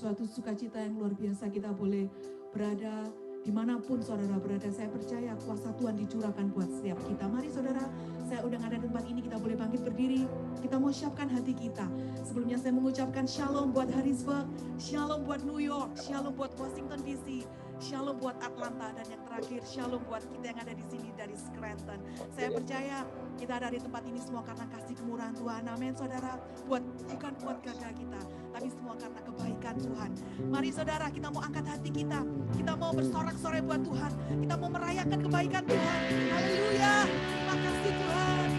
Suatu sukacita yang luar biasa kita boleh berada dimanapun saudara berada. Saya percaya kuasa Tuhan dicurahkan buat setiap kita. Mari saudara, saya undang ada tempat ini, kita boleh bangkit berdiri. Kita mau siapkan hati kita. Sebelumnya saya mengucapkan shalom buat Harrisburg, shalom buat New York, shalom buat Washington DC, shalom buat Atlanta, dan yang terakhir shalom buat kita yang ada di sini dari Scranton. Saya percaya kita ada di tempat ini semua karena kasih kemurahan Tuhan. Amin saudara. Bukan buat gagah kita, tapi semua karena kebaikan Tuhan. Mari saudara, kita mau angkat hati kita. Kita mau bersorak-sorai buat Tuhan. Kita mau merayakan kebaikan Tuhan. Haleluya. Terima kasih Tuhan.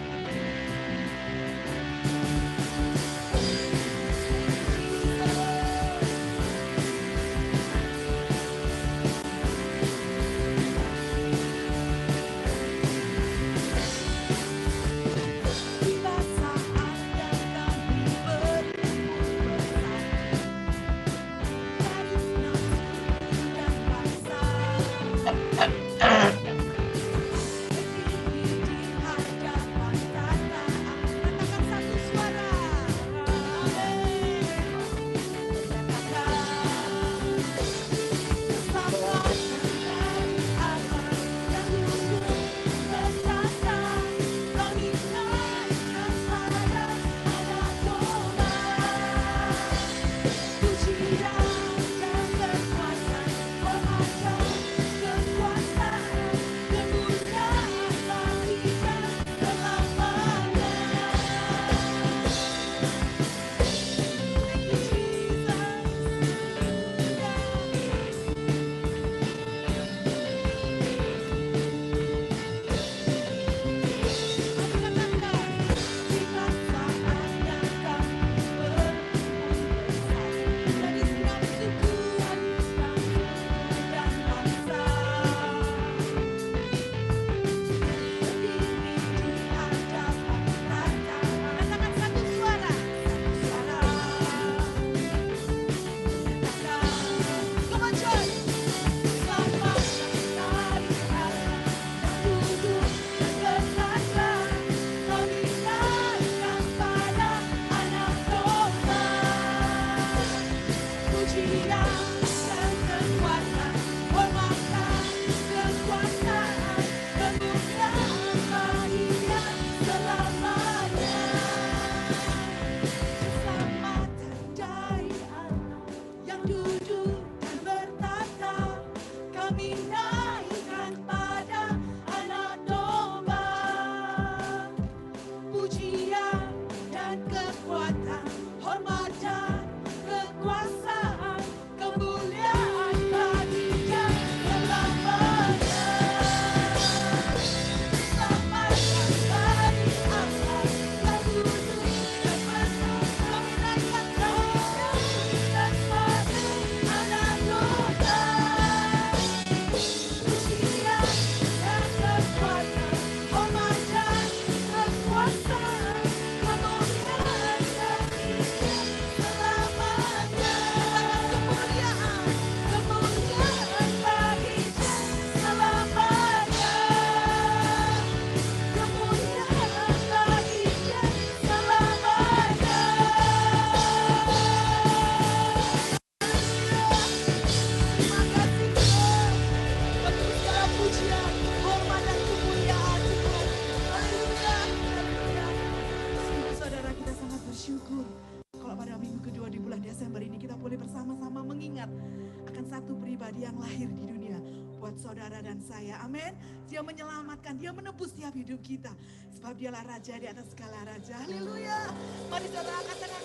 Dia menyelamatkan, dia menebus tiap hidup kita. Sebab dialah Raja di atas segala Raja. Haleluya. Mari saudara katakan,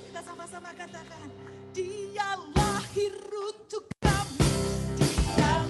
kita sama-sama katakan. Dia lahir untuk kami. Dia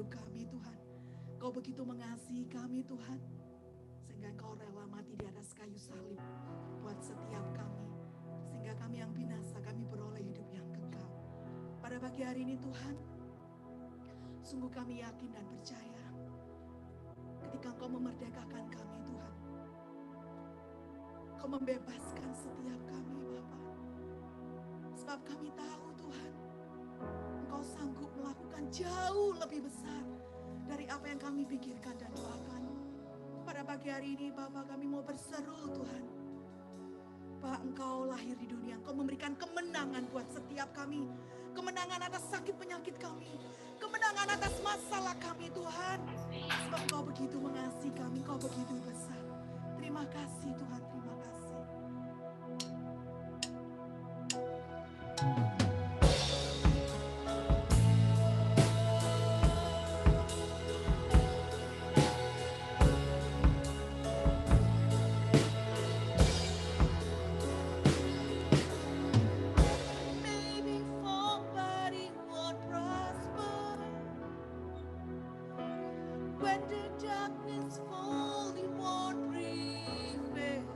hidup kami Tuhan. Kau begitu mengasihi kami Tuhan, sehingga Engkau rela mati di atas kayu salib buat setiap kami, sehingga kami yang binasa kami beroleh hidup yang kekal. Pada pagi hari ini Tuhan, sungguh kami yakin dan percaya ketika Engkau memerdekakan kami Tuhan, Kau membebaskan setiap kami Bapa. Sebab kami tahu Tuhan, Engkau sanggup melakukan jauh lebih besar dari apa yang kami pikirkan dan doakan. Pada pagi hari ini Bapa, kami mau berseru Tuhan, Pak, Engkau lahir di dunia, Engkau memberikan kemenangan buat setiap kami. Kemenangan atas sakit penyakit kami, kemenangan atas masalah kami Tuhan. Sebab Engkau begitu mengasihi kami, Engkau begitu besar. Terima kasih Tuhan, terima kasih. Maybe somebody won't prosper when the darkness falls, it won't prevail.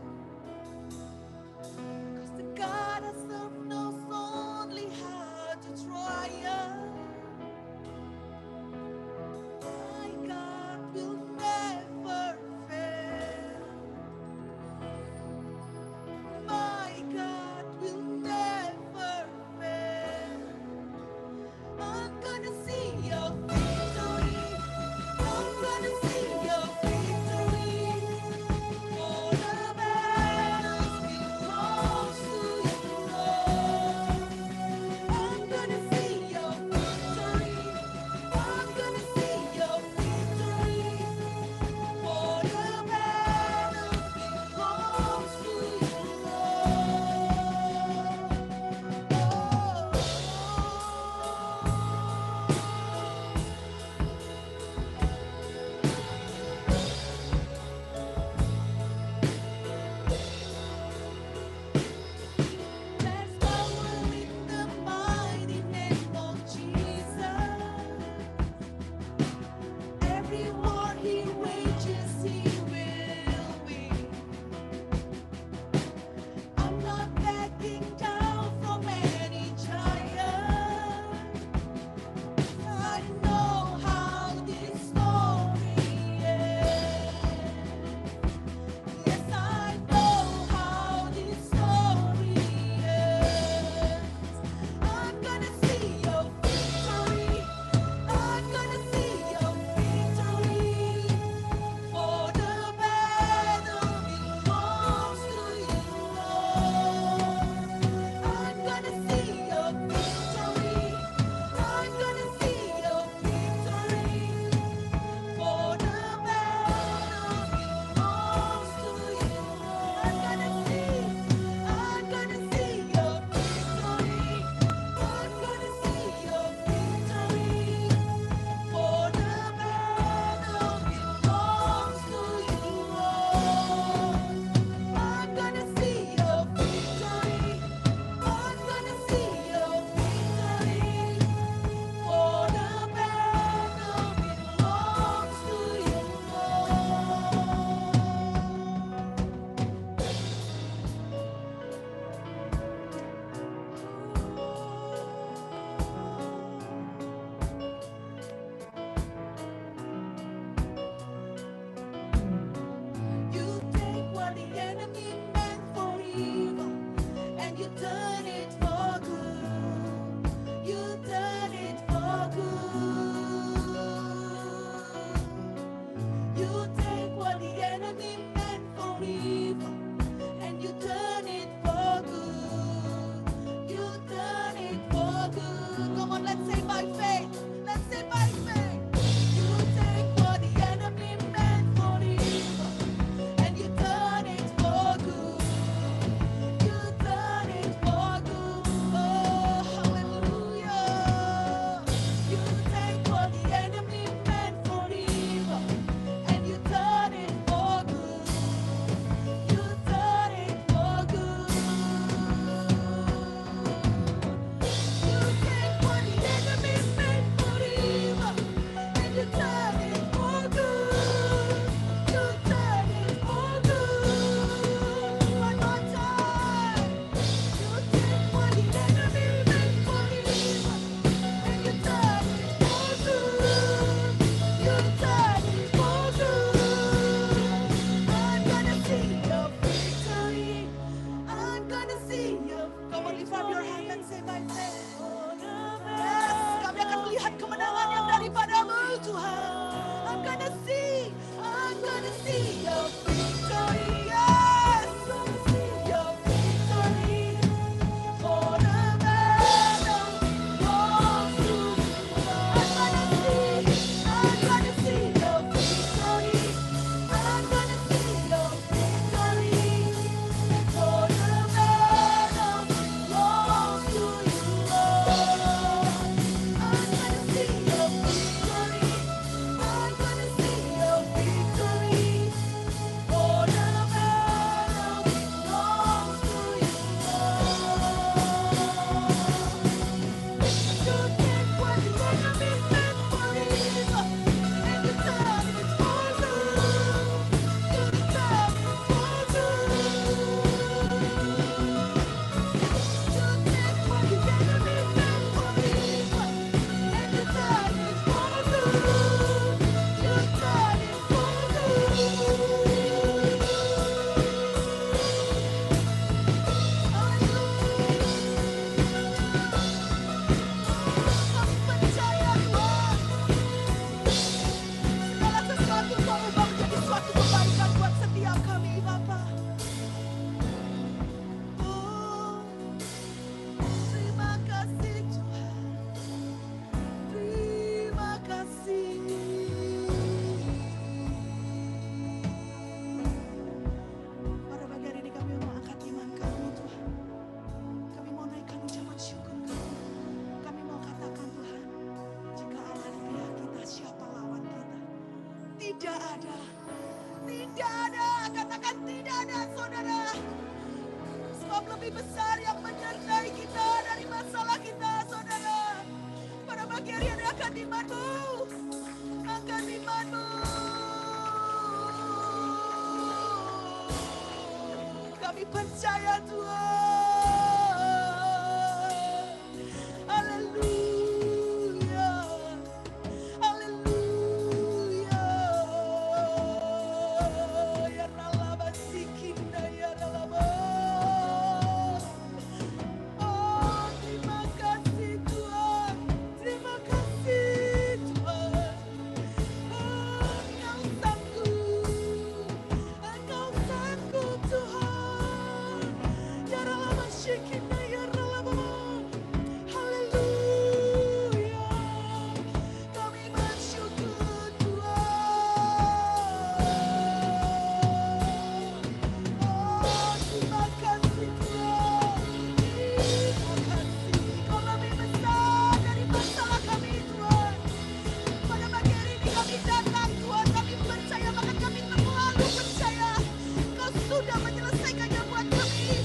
lebih besar yang menyertai kita dari masalah kita, saudara. Pada pagi hari ini akan imanmu, akan imanmu. Kami percaya Tuhan. Haleluya. Haleluya. Ya ralaba sikinda ya ralaba. Oh, terima kasih Tuhan. Terima kasih Tuhan. Engkau sanggup. Engkau sanggup Tuhan. Ya ralaba sikinda ya ralaba. Haleluya. Kami bersyukur Tuhan. Oh, terima kasih Tuhan. Terima kasih. Kau lebih besar dari masalah kami Tuhan. Pada pagi hari ini kami datang Tuhan. Kami percaya, bahkan kami terlalu percaya. Kau sudah menyelesaikannya buat kami.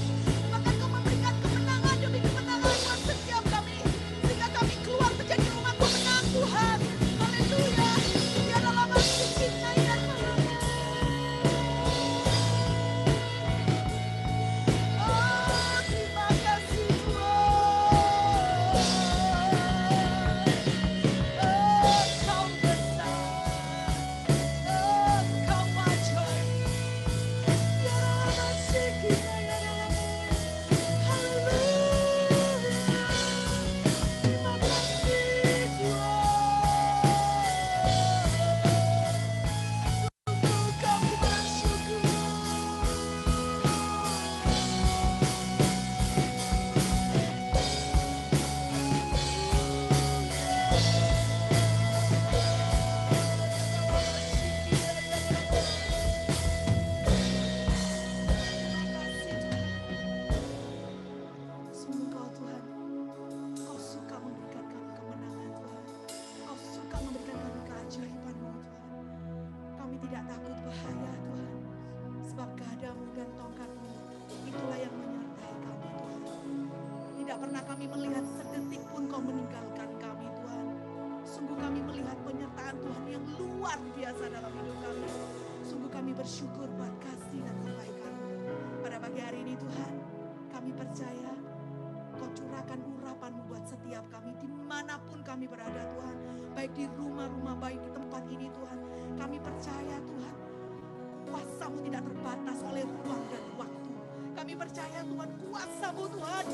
Bahkan Kau memberikan kemenangan demi kemenangan buat setiap kami. Sehingga kami keluar menjadi umat pemenang Tuhan. Haleluya. Ya dalam hati kita ya Tuhan. Oh, terima kasih Tuhan. Engkau besar. Engkau ajaib. Ya dalam hati kita ya dalam. Haleluya. Terima kasih Tuhan. Untuk kami bersyukur. Sungguh Kau Tuhan, Kau suka memberikan kami kemenangan Tuhan. Kau suka memberikan kami keajaiban-Mu Tuhan. Kami tidak takut bahaya Tuhan, sebab gadamu dan tongkat-Mu itulah yang menyertai kami Tuhan. Tidak pernah kami melihat sedetik pun Kau meninggalkan kami Tuhan. Sungguh kami melihat penyertaan Tuhan yang luar biasa dalam hidup kami. Sungguh kami bersyukur buat kasih dan kebaikan-Mu. Pada pagi hari ini Tuhan, kami percaya Kau curahkan urapan-Mu buat setiap kami dimanapun kami berada Tuhan. Baik di rumah-rumah, baik di tempat ini Tuhan. Kami percaya Tuhan, kuasa-Mu tidak terbatas oleh ruang dan waktu. Kami percaya Tuhan, kuasa-Mu Tuhan,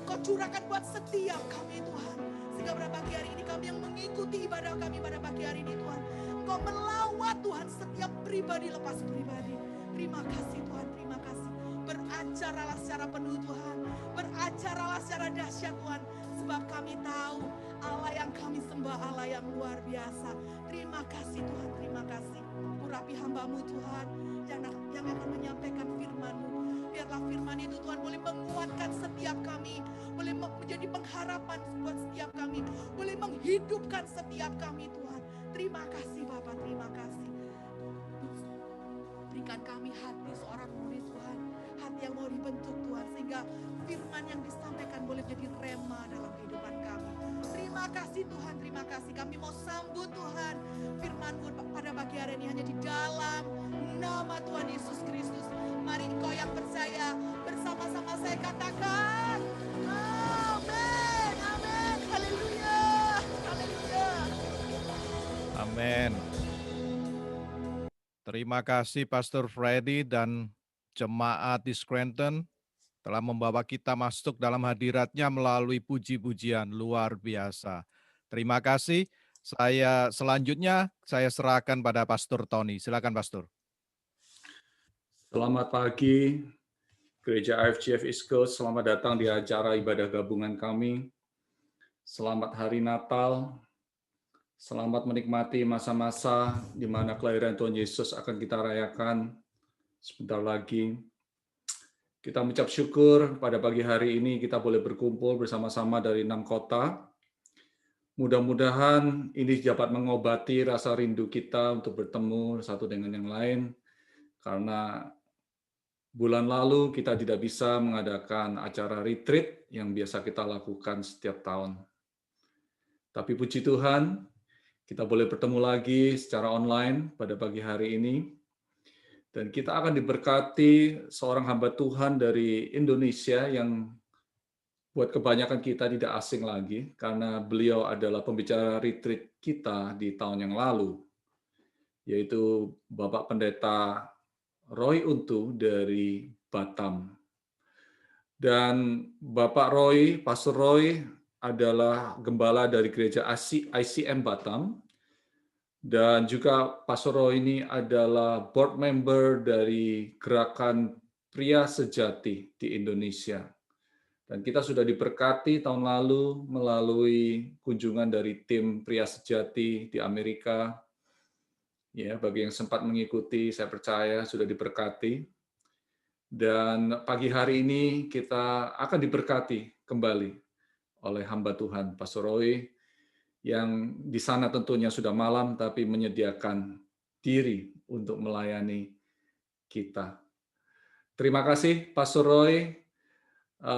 Kau curahkan buat setiap kami Tuhan. Sehingga pada pagi hari ini kami yang mengikuti ibadah kami pada pagi hari ini Tuhan. Engkau melawat Tuhan setiap pribadi lepas pribadi. Terima kasih Tuhan, terima kasih. Beracaralah secara penuh Tuhan. Beracaralah secara dahsyat Tuhan. Sebab kami tahu Allah yang kami sembah Allah yang luar biasa. Terima kasih Tuhan, terima kasih. Urapi hamba-Mu Tuhan yang akan menyampaikan firman-Mu. Biarlah firman itu Tuhan boleh menguatkan setiap kami. Boleh menjadi pengharapan buat setiap kami. Boleh menghidupkan setiap kami Tuhan. Terima kasih Bapak, terima kasih. Berikan kami hati seorang murid Tuhan. Hati yang mau dibentuk Tuhan. Sehingga firman yang disampaikan boleh menjadi rema dalam kehidupan kami. Terima kasih Tuhan, terima kasih. Kami mau sambut Tuhan. Firman-Mu pada pagi hari ini hanya di dalam nama Tuhan Yesus Kristus. Mari engkau yang percaya bersama-sama saya katakan. Amin, amin, haleluya, haleluya. Amin. Terima kasih Pastor Freddy dan jemaat di Scranton telah membawa kita masuk dalam hadiratnya melalui puji-pujian luar biasa. Terima kasih. Selanjutnya saya serahkan pada Pastor Tony. Silakan Pastor. Selamat pagi, Gereja IFGF East Coast. Selamat datang di acara ibadah gabungan kami. Selamat Hari Natal. Selamat menikmati masa-masa di mana kelahiran Tuhan Yesus akan kita rayakan sebentar lagi. Kita mengucap syukur pada pagi hari ini kita boleh berkumpul bersama-sama dari 6 kota. Mudah-mudahan ini dapat mengobati rasa rindu kita untuk bertemu satu dengan yang lain. Karena Bulan lalu kita tidak bisa mengadakan acara retreat yang biasa kita lakukan setiap tahun. Tapi puji Tuhan, kita boleh bertemu lagi secara online pada pagi hari ini. Dan kita akan diberkati seorang hamba Tuhan dari Indonesia yang buat kebanyakan kita tidak asing lagi, karena beliau adalah pembicara retreat kita di tahun yang lalu, yaitu Bapak Pendeta Roy Untu dari Batam. Dan Bapak Roy, Pastor Roy adalah gembala dari gereja ICM Batam, dan juga Pastor Roy ini adalah board member dari Gerakan Pria Sejati di Indonesia. Dan kita sudah diberkati tahun lalu melalui kunjungan dari tim Pria Sejati di Amerika. Ya, bagi yang sempat mengikuti, saya percaya sudah diberkati. Dan pagi hari ini kita akan diberkati kembali oleh hamba Tuhan, Pastor Roy, yang di sana tentunya sudah malam, tapi menyediakan diri untuk melayani kita. Terima kasih, Pastor Roy.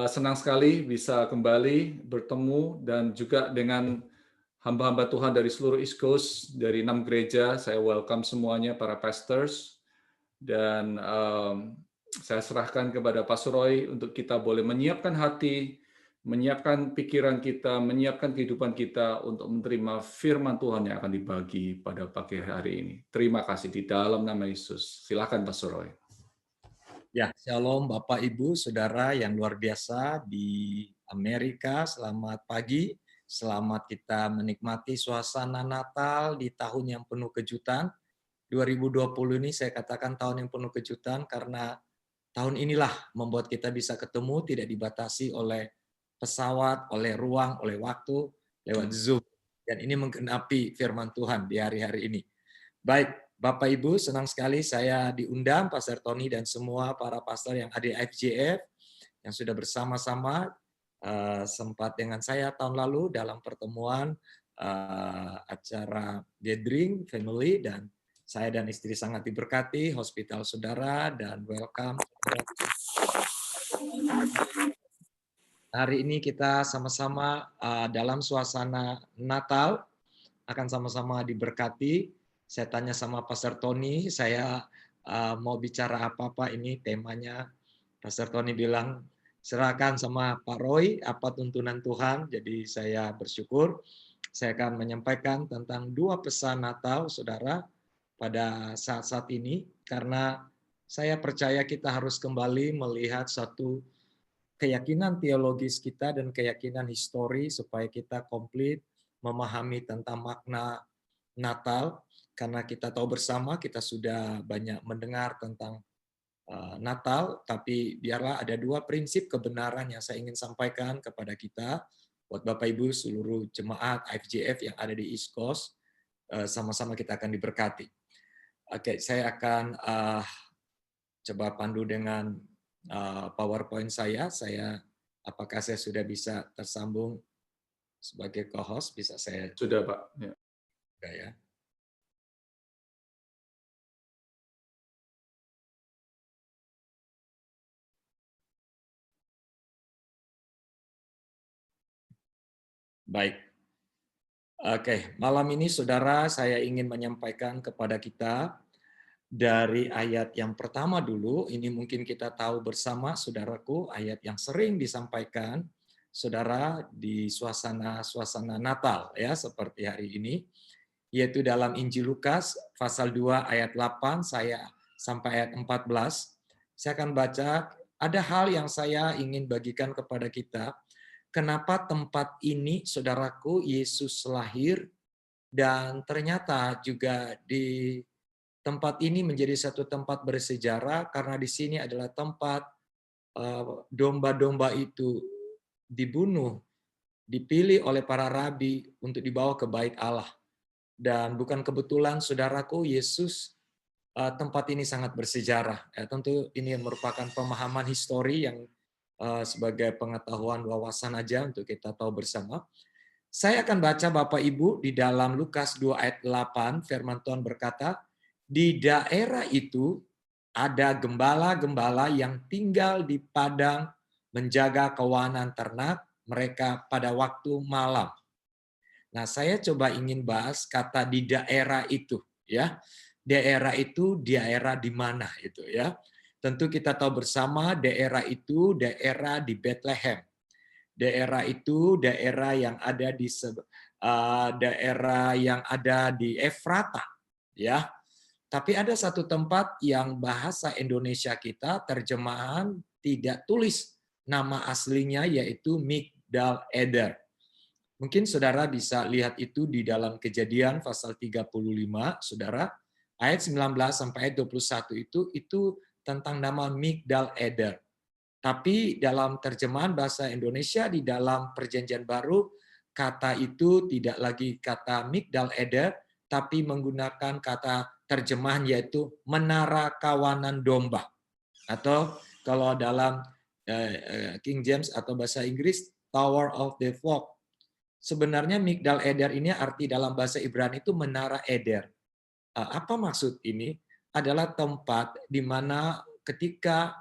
Senang sekali bisa kembali bertemu dan juga dengan hamba-hamba Tuhan dari seluruh East Coast, dari 6 gereja. Saya welcome semuanya, para pastors. Dan saya serahkan kepada Pastor Roy untuk kita boleh menyiapkan hati, menyiapkan pikiran kita, menyiapkan kehidupan kita untuk menerima firman Tuhan yang akan dibagi pada pagi hari ini. Terima kasih di dalam nama Yesus. Silakan Pastor Roy. Ya, shalom Bapak Ibu, Saudara yang luar biasa di Amerika. Selamat pagi, selamat kita menikmati suasana Natal di tahun yang penuh kejutan. 2020 ini saya katakan tahun yang penuh kejutan karena tahun inilah membuat kita bisa ketemu, tidak dibatasi oleh pesawat, oleh ruang, oleh waktu, lewat Zoom. Dan ini menggenapi firman Tuhan di hari-hari ini. Baik, Bapak Ibu, senang sekali saya diundang, Pastor Tony dan semua para pastor yang ada di FJF, yang sudah bersama-sama sempat dengan saya tahun lalu dalam pertemuan acara gathering family, dan saya dan istri sangat diberkati, hospital saudara, dan welcome. Hari ini kita sama-sama dalam suasana Natal, akan sama-sama diberkati. Saya tanya sama Pastor Tony, saya mau bicara apa-apa ini temanya. Pastor Tony bilang, serahkan sama Pak Roy, apa tuntunan Tuhan. Jadi saya bersyukur, saya akan menyampaikan tentang 2 pesan Natal, saudara, pada saat-saat ini, karena saya percaya kita harus kembali melihat satu keyakinan teologis kita dan keyakinan histori supaya kita komplit memahami tentang makna Natal, karena kita tahu bersama kita sudah banyak mendengar tentang Natal, tapi biarlah ada 2 prinsip kebenaran yang saya ingin sampaikan kepada kita, buat Bapak Ibu seluruh jemaat FJF yang ada di East Coast, sama-sama kita akan diberkati. Oke, saya akan coba pandu dengan PowerPoint saya. Apakah saya sudah bisa tersambung sebagai co-host? Bisa saya? Sudah, Pak. Ya. Sudah ya. Baik. Oke, malam ini saudara saya ingin menyampaikan kepada kita dari ayat yang pertama dulu. Ini mungkin kita tahu bersama saudaraku, ayat yang sering disampaikan saudara di suasana Natal ya, seperti hari ini, yaitu dalam Injil Lukas pasal 2 ayat 8 saya sampai ayat 14. Saya akan baca, ada hal yang saya ingin bagikan kepada kita. Kenapa tempat ini, saudaraku, Yesus lahir, dan ternyata juga di tempat ini menjadi satu tempat bersejarah karena di sini adalah tempat domba-domba itu dibunuh, dipilih oleh para rabi untuk dibawa ke bait Allah. Dan bukan kebetulan, saudaraku, Yesus tempat ini sangat bersejarah. Ya, tentu ini merupakan pemahaman histori yang sebagai pengetahuan wawasan aja untuk kita tahu bersama. Saya akan baca Bapak Ibu di dalam Lukas 2 ayat 8, firman Tuhan berkata, di daerah itu ada gembala-gembala yang tinggal di padang menjaga kawanan ternak mereka pada waktu malam. Nah, saya coba ingin bahas kata di daerah itu, ya. Daerah itu daerah di mana itu, ya. Tentu kita tahu bersama daerah itu daerah di Bethlehem. Daerah itu daerah yang ada di daerah yang ada di Efrata, ya. Tapi ada satu tempat yang bahasa Indonesia kita terjemahan tidak tulis nama aslinya yaitu Migdal Eder. Mungkin saudara bisa lihat itu di dalam Kejadian pasal 35, saudara, ayat 19 sampai ayat 21 itu tentang nama Migdal Eder. Tapi dalam terjemahan bahasa Indonesia di dalam Perjanjian Baru, kata itu tidak lagi kata Migdal Eder, tapi menggunakan kata terjemahan yaitu menara kawanan domba. Atau kalau dalam King James atau bahasa Inggris, Tower of the Flock. Sebenarnya Migdal Eder ini arti dalam bahasa Ibrani itu menara Eder. Apa maksud ini? Adalah tempat di mana ketika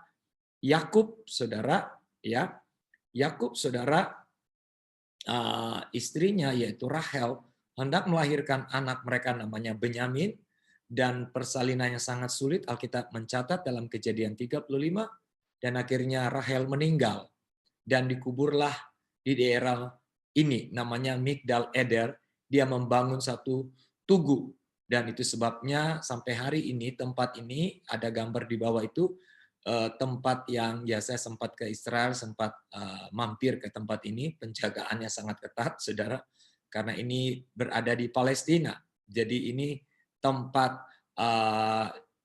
Yakub saudara, ya, Yakub saudara, istrinya yaitu Rahel hendak melahirkan anak mereka namanya Benyamin, dan persalinannya sangat sulit. Alkitab mencatat dalam Kejadian 35, dan akhirnya Rahel meninggal dan dikuburlah di daerah ini namanya Migdal Eder. Dia membangun satu tugu, dan itu sebabnya sampai hari ini tempat ini ada gambar di bawah itu, tempat yang ya saya sempat ke Israel, sempat mampir ke tempat ini. Penjagaannya sangat ketat, saudara, karena ini berada di Palestina. Jadi ini tempat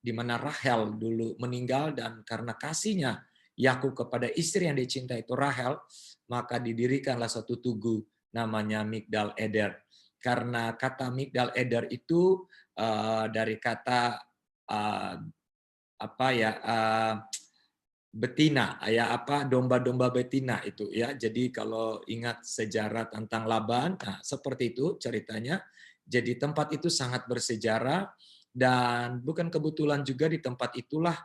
di mana Rahel dulu meninggal, dan karena kasihnya Yakub kepada istri yang dicintai itu Rahel, maka didirikanlah suatu tugu namanya Migdal Eder. Karena kata Migdal Eder itu dari kata betina, ya, domba-domba betina itu, ya. Jadi kalau ingat sejarah tentang Laban, nah seperti itu ceritanya. Jadi tempat itu sangat bersejarah, dan bukan kebetulan juga di tempat itulah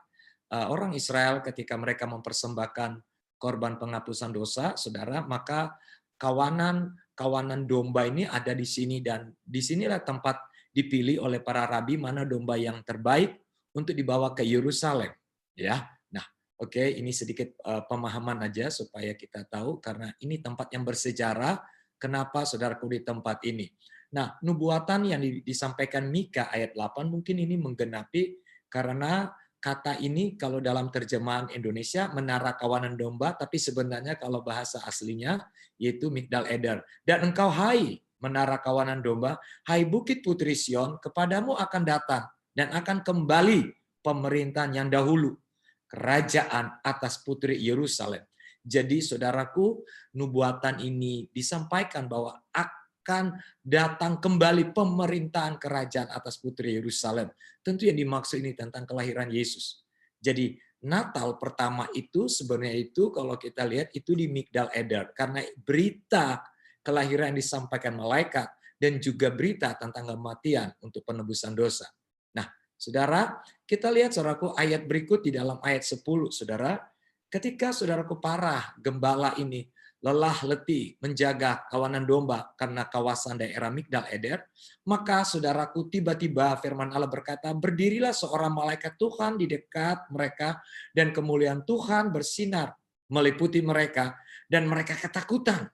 orang Israel ketika mereka mempersembahkan korban penghapusan dosa, saudara, maka kawanan domba ini ada di sini, dan disinilah tempat dipilih oleh para rabi mana domba yang terbaik untuk dibawa ke Yerusalem, ya. Nah, oke, ini sedikit pemahaman aja supaya kita tahu, karena ini tempat yang bersejarah. Kenapa saudaraku di tempat ini? Nah, nubuatan yang disampaikan Mika ayat 8 mungkin ini menggenapi, karena kata ini kalau dalam terjemahan Indonesia menara kawanan domba, tapi sebenarnya kalau bahasa aslinya yaitu Migdal Eder. Dan engkau hai menara kawanan domba, hai bukit putri Sion, kepadamu akan datang dan akan kembali pemerintahan yang dahulu, kerajaan atas putri Yerusalem. Jadi saudaraku, nubuatan ini disampaikan bahwa akan datang kembali pemerintahan kerajaan atas putri Yerusalem. Tentu yang dimaksud ini tentang kelahiran Yesus. Jadi Natal pertama itu sebenarnya itu kalau kita lihat itu di Migdal Eder, karena berita kelahiran yang disampaikan malaikat dan juga berita tentang kematian untuk penebusan dosa. Nah, saudara, kita lihat saudaraku ayat berikut di dalam ayat 10, saudara. Ketika saudaraku parah gembala ini lelah letih menjaga kawanan domba karena kawasan daerah Migdal Eder, maka saudaraku tiba-tiba firman Allah berkata, berdirilah seorang malaikat Tuhan di dekat mereka, dan kemuliaan Tuhan bersinar meliputi mereka, dan mereka ketakutan.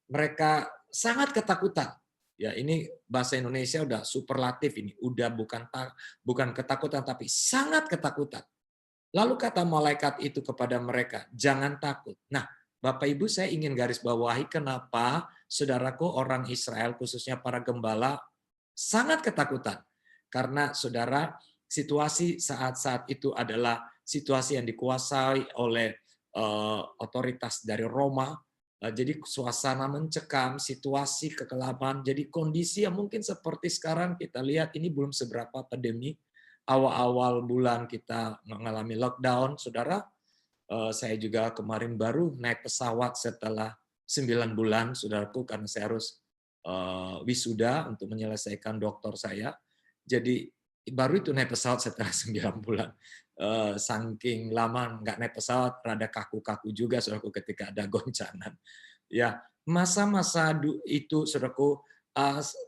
Mereka sangat ketakutan. Ya, ini bahasa Indonesia udah superlatif ini, udah bukan ketakutan tapi sangat ketakutan. Lalu kata malaikat itu kepada mereka, jangan takut. Nah, Bapak Ibu, saya ingin garis bawahi kenapa saudaraku orang Israel khususnya para gembala sangat ketakutan. Karena saudara, situasi saat-saat itu adalah situasi yang dikuasai oleh otoritas dari Roma. Jadi suasana mencekam, situasi kekelaparan, jadi kondisi yang mungkin seperti sekarang kita lihat ini belum seberapa pandemi. Awal-awal bulan kita mengalami lockdown, saudara. Saya juga kemarin baru naik pesawat setelah 9 bulan, saudaraku, karena saya harus wisuda untuk menyelesaikan doktor saya. Jadi baru itu naik pesawat setelah 9 bulan. saking lama nggak naik pesawat, rada kaku-kaku juga saudaraku ketika ada goncangan. Ya, masa-masa itu saudaraku,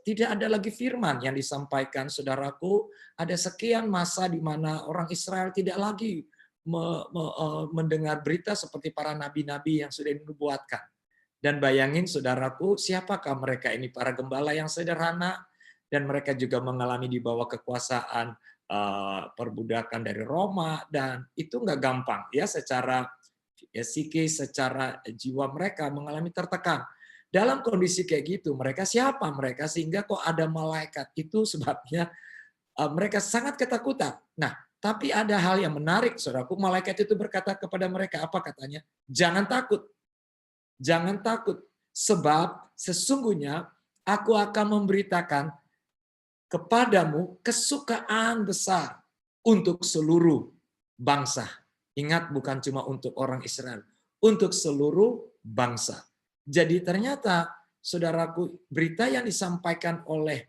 tidak ada lagi firman yang disampaikan saudaraku. Ada sekian masa di mana orang Israel tidak lagi mendengar berita seperti para nabi-nabi yang sudah dinubuatkan. Dan bayangin saudaraku, siapakah mereka ini? Para gembala yang sederhana, dan mereka juga mengalami di bawah kekuasaan perbudakan dari Roma, dan itu nggak gampang ya, secara psikis, secara jiwa mereka mengalami tertekan. Dalam kondisi kayak gitu, mereka siapa mereka sehingga kok ada malaikat? Itu sebabnya mereka sangat ketakutan. Nah, tapi ada hal yang menarik, saudaraku. Malaikat itu berkata kepada mereka, apa katanya? Jangan takut. Jangan takut, sebab sesungguhnya aku akan memberitakan kepadamu kesukaan besar untuk seluruh bangsa. Ingat, bukan cuma untuk orang Israel, untuk seluruh bangsa. Jadi ternyata, saudaraku, berita yang disampaikan oleh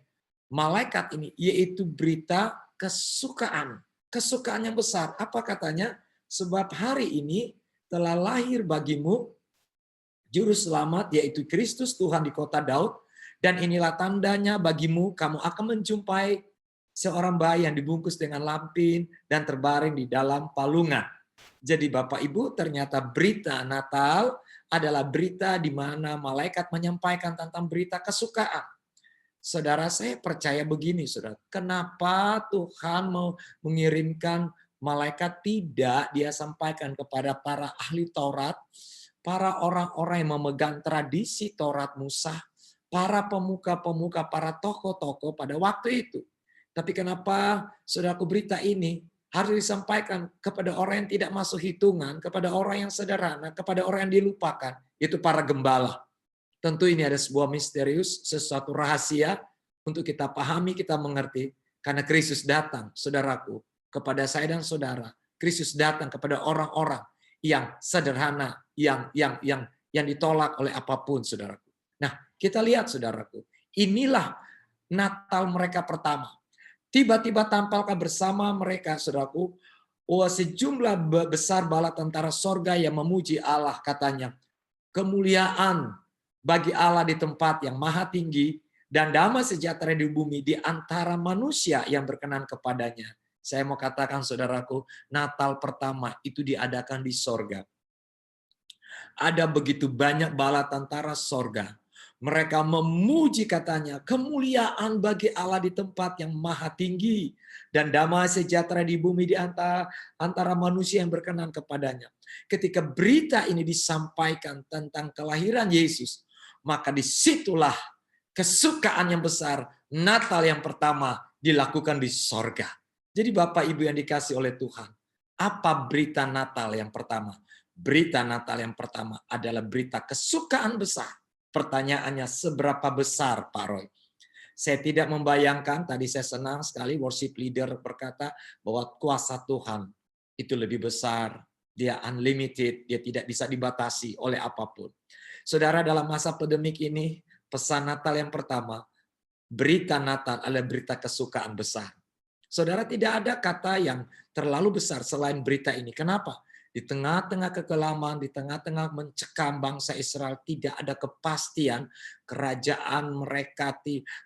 malaikat ini, yaitu berita kesukaan. Kesukaan yang besar. Apa katanya? Sebab hari ini telah lahir bagimu Juru Selamat, yaitu Kristus Tuhan di kota Daud, dan inilah tandanya bagimu, kamu akan menjumpai seorang bayi yang dibungkus dengan lampin dan terbaring di dalam palungan. Jadi Bapak Ibu, ternyata berita Natal adalah berita di mana malaikat menyampaikan tentang berita kesukaan. Saudara, saya percaya begini, saudara. Kenapa Tuhan mau mengirimkan malaikat? Tidak dia sampaikan kepada para ahli Taurat, para orang-orang yang memegang tradisi Taurat Musa, para pemuka-pemuka, para tokoh-tokoh pada waktu itu. Tapi kenapa, saudaraku, berita ini harus disampaikan kepada orang yang tidak masuk hitungan, kepada orang yang sederhana, kepada orang yang dilupakan, yaitu para gembala. Tentu ini ada sebuah misterius, sesuatu rahasia untuk kita pahami, kita mengerti. Karena Kristus datang, saudaraku, kepada saya dan saudara. Kristus datang kepada orang-orang yang sederhana, yang ditolak oleh apapun, saudaraku. Nah, kita lihat, saudaraku, inilah Natal mereka pertama. Tiba-tiba tampaklah bersama mereka, saudaraku, sejumlah besar bala tentara sorga yang memuji Allah, katanya, kemuliaan bagi Allah di tempat yang maha tinggi, dan damai sejahtera di bumi di antara manusia yang berkenan kepadanya. Saya mau katakan, saudaraku, Natal pertama itu diadakan di sorga. Ada begitu banyak bala tentara sorga. Mereka memuji, katanya, kemuliaan bagi Allah di tempat yang maha tinggi, dan damai sejahtera di bumi di antara manusia yang berkenan kepadanya. Ketika berita ini disampaikan tentang kelahiran Yesus, maka disitulah kesukaan yang besar, Natal yang pertama dilakukan di sorga. Jadi Bapak Ibu yang dikasih oleh Tuhan, apa berita Natal yang pertama? Berita Natal yang pertama adalah berita kesukaan besar. Pertanyaannya, seberapa besar, Pak Roy? Saya tidak membayangkan, tadi saya senang sekali worship leader berkata bahwa kuasa Tuhan itu lebih besar, dia unlimited, dia tidak bisa dibatasi oleh apapun. Saudara, dalam masa pandemik ini, pesan Natal yang pertama, berita Natal adalah berita kesukaan besar. Saudara, tidak ada kata yang terlalu besar selain berita ini. Kenapa? Di tengah-tengah kekelaman, di tengah-tengah mencekam bangsa Israel, tidak ada kepastian. Kerajaan mereka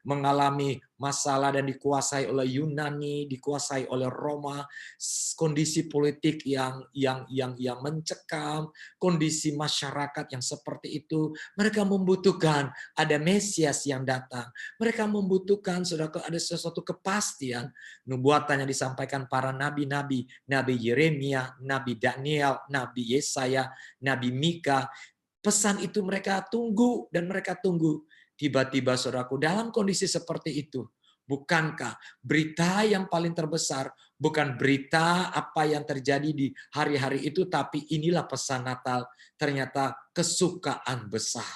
mengalami masalah dan dikuasai oleh Yunani, dikuasai oleh Roma. Kondisi politik yang mencekam, kondisi masyarakat yang seperti itu. Mereka membutuhkan ada Mesias yang datang. Mereka membutuhkan, saudara, ada sesuatu kepastian. Nubuatan yang disampaikan para nabi-nabi, Nabi Yeremia, Nabi Daniel, Nabi Yesaya, Nabi Mika. Pesan itu mereka tunggu dan mereka tunggu. Tiba-tiba, saudaraku, dalam kondisi seperti itu, bukankah berita yang paling terbesar bukan berita apa yang terjadi di hari-hari itu, tapi inilah pesan Natal, ternyata kesukaan besar.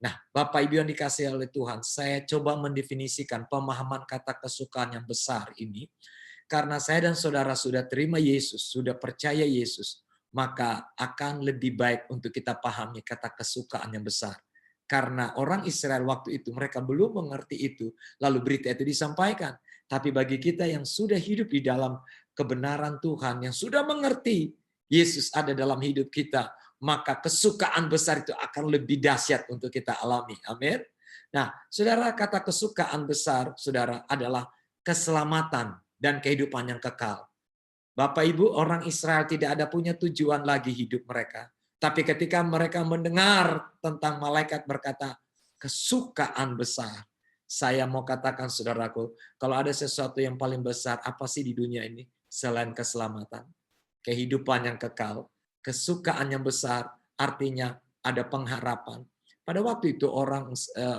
Nah, Bapak Ibu yang dikasihi oleh Tuhan, saya coba mendefinisikan pemahaman kata kesukaan yang besar ini. Karena saya dan saudara sudah terima Yesus, sudah percaya Yesus, maka akan lebih baik untuk kita pahami kata kesukaan yang besar. Karena orang Israel waktu itu, mereka belum mengerti itu, lalu berita itu disampaikan. Tapi bagi kita yang sudah hidup di dalam kebenaran Tuhan, yang sudah mengerti Yesus ada dalam hidup kita, maka kesukaan besar itu akan lebih dahsyat untuk kita alami. Amin. Nah, saudara, kata kesukaan besar, saudara, adalah keselamatan dan kehidupan yang kekal. Bapak Ibu, orang Israel tidak ada punya tujuan lagi hidup mereka. Tapi ketika mereka mendengar tentang malaikat berkata, kesukaan besar. Saya mau katakan saudaraku, kalau ada sesuatu yang paling besar, apa sih di dunia ini? Selain keselamatan, kehidupan yang kekal, kesukaan yang besar, artinya ada pengharapan. Pada waktu itu orang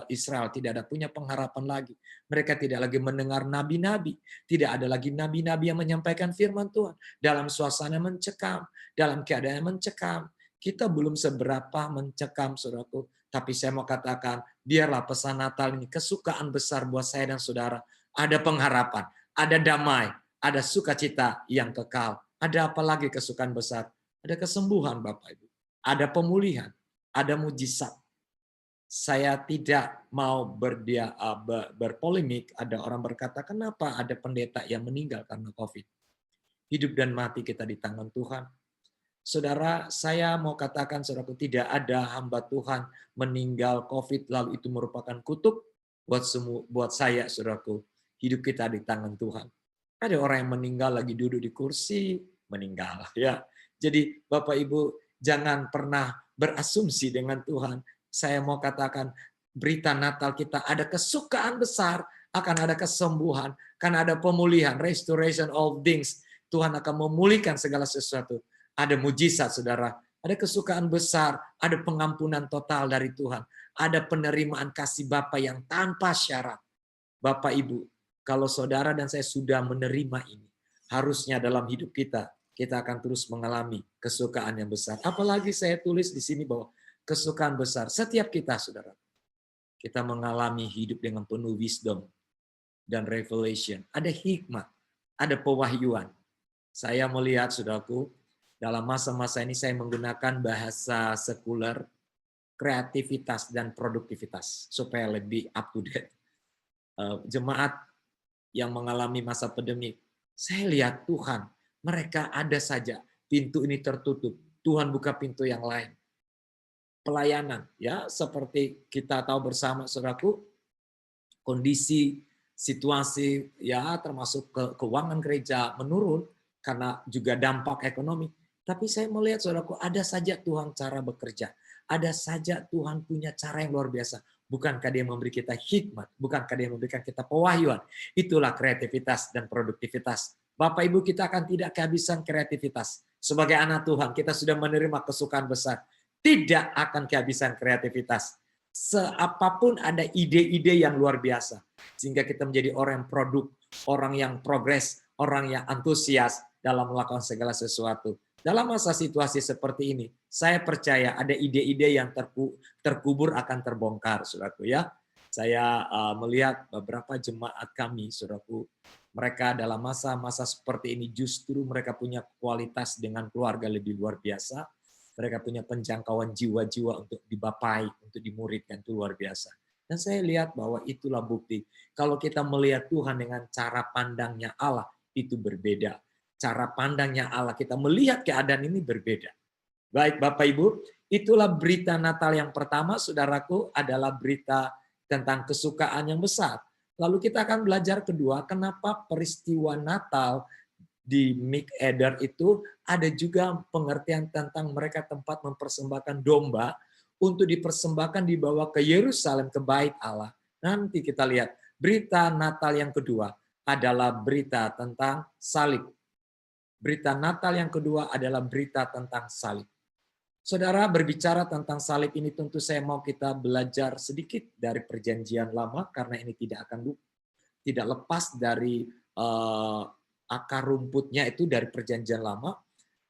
Israel tidak ada punya pengharapan lagi. Mereka tidak lagi mendengar nabi-nabi. Tidak ada lagi nabi-nabi yang menyampaikan firman Tuhan. Dalam suasana mencekam, dalam keadaan yang mencekam. Kita belum seberapa mencekam, saudaraku. Tapi saya mau katakan, biarlah pesan Natal ini kesukaan besar buat saya dan saudara. Ada pengharapan, ada damai, ada sukacita yang kekal. Ada apa lagi kesukaan besar? Ada kesembuhan, Bapak Ibu. Ada pemulihan, ada mujizat. Saya tidak mau berpolemik. Ada orang berkata, kenapa ada pendeta yang meninggal karena COVID? Hidup dan mati kita di tangan Tuhan. Saudara, saya mau katakan, saudaraku, tidak ada hamba Tuhan meninggal COVID lalu itu merupakan kutuk buat saya, saudaraku. Hidup kita di tangan Tuhan. Ada orang yang meninggal lagi duduk di kursi, meninggal. Ya, jadi Bapak Ibu jangan pernah berasumsi dengan Tuhan. Saya mau katakan berita Natal kita ada kesukaan besar, akan ada kesembuhan, akan ada pemulihan, restoration of things. Tuhan akan memulihkan segala sesuatu. Ada mujizat, saudara. Ada kesukaan besar, ada pengampunan total dari Tuhan. Ada penerimaan kasih Bapa yang tanpa syarat. Bapak Ibu, kalau saudara dan saya sudah menerima ini, harusnya dalam hidup kita akan terus mengalami kesukaan yang besar. Apalagi saya tulis di sini bahwa kesukaan besar setiap kita, saudara. Kita mengalami hidup dengan penuh wisdom dan revelation. Ada hikmat, ada pewahyuan. Saya melihat, saudaraku, dalam masa-masa ini saya menggunakan bahasa sekuler, kreativitas dan produktivitas supaya lebih up to date. Jemaat yang mengalami masa pandemi, saya lihat Tuhan, mereka ada saja pintu ini tertutup, Tuhan buka pintu yang lain. Pelayanan, ya, seperti kita tahu bersama, saudaraku, kondisi situasi, ya, termasuk keuangan gereja menurun karena juga dampak ekonomi. Tapi saya melihat, saudaraku, ada saja Tuhan cara bekerja. Ada saja Tuhan punya cara yang luar biasa. Bukankah Dia memberi kita hikmat? Bukankah Dia memberikan kita pewahyuan? Itulah kreativitas dan produktivitas. Bapak Ibu, kita akan tidak kehabisan kreativitas. Sebagai anak Tuhan, kita sudah menerima kesukaan besar. Tidak akan kehabisan kreativitas. Seapapun ada ide-ide yang luar biasa. Sehingga kita menjadi orang yang produk, orang yang progres, orang yang antusias dalam melakukan segala sesuatu. Dalam masa situasi seperti ini, saya percaya ada ide-ide yang terkubur akan terbongkar, saudaraku, ya. Saya melihat beberapa jemaat kami, saudaraku, mereka dalam masa-masa seperti ini justru mereka punya kualitas dengan keluarga lebih luar biasa. Mereka punya penjangkauan jiwa-jiwa untuk dibapai, untuk dimuridkan, itu luar biasa. Dan saya lihat bahwa itulah bukti. Kalau kita melihat Tuhan dengan cara pandangnya Allah, itu berbeda. Cara pandangnya Allah, kita melihat keadaan ini berbeda. Baik Bapak Ibu, itulah berita Natal yang pertama, saudaraku, adalah berita tentang kesukaan yang besar. Lalu kita akan belajar kedua, kenapa peristiwa Natal di Mick Eder itu ada juga pengertian tentang mereka tempat mempersembahkan domba untuk dipersembahkan dibawa ke Yerusalem, ke bait Allah. Nanti kita lihat, berita Natal yang kedua adalah berita tentang salib. Berita Natal yang kedua adalah berita tentang salib. Saudara, berbicara tentang salib ini tentu saya mau kita belajar sedikit dari Perjanjian Lama karena ini tidak lepas dari akar rumputnya itu dari Perjanjian Lama.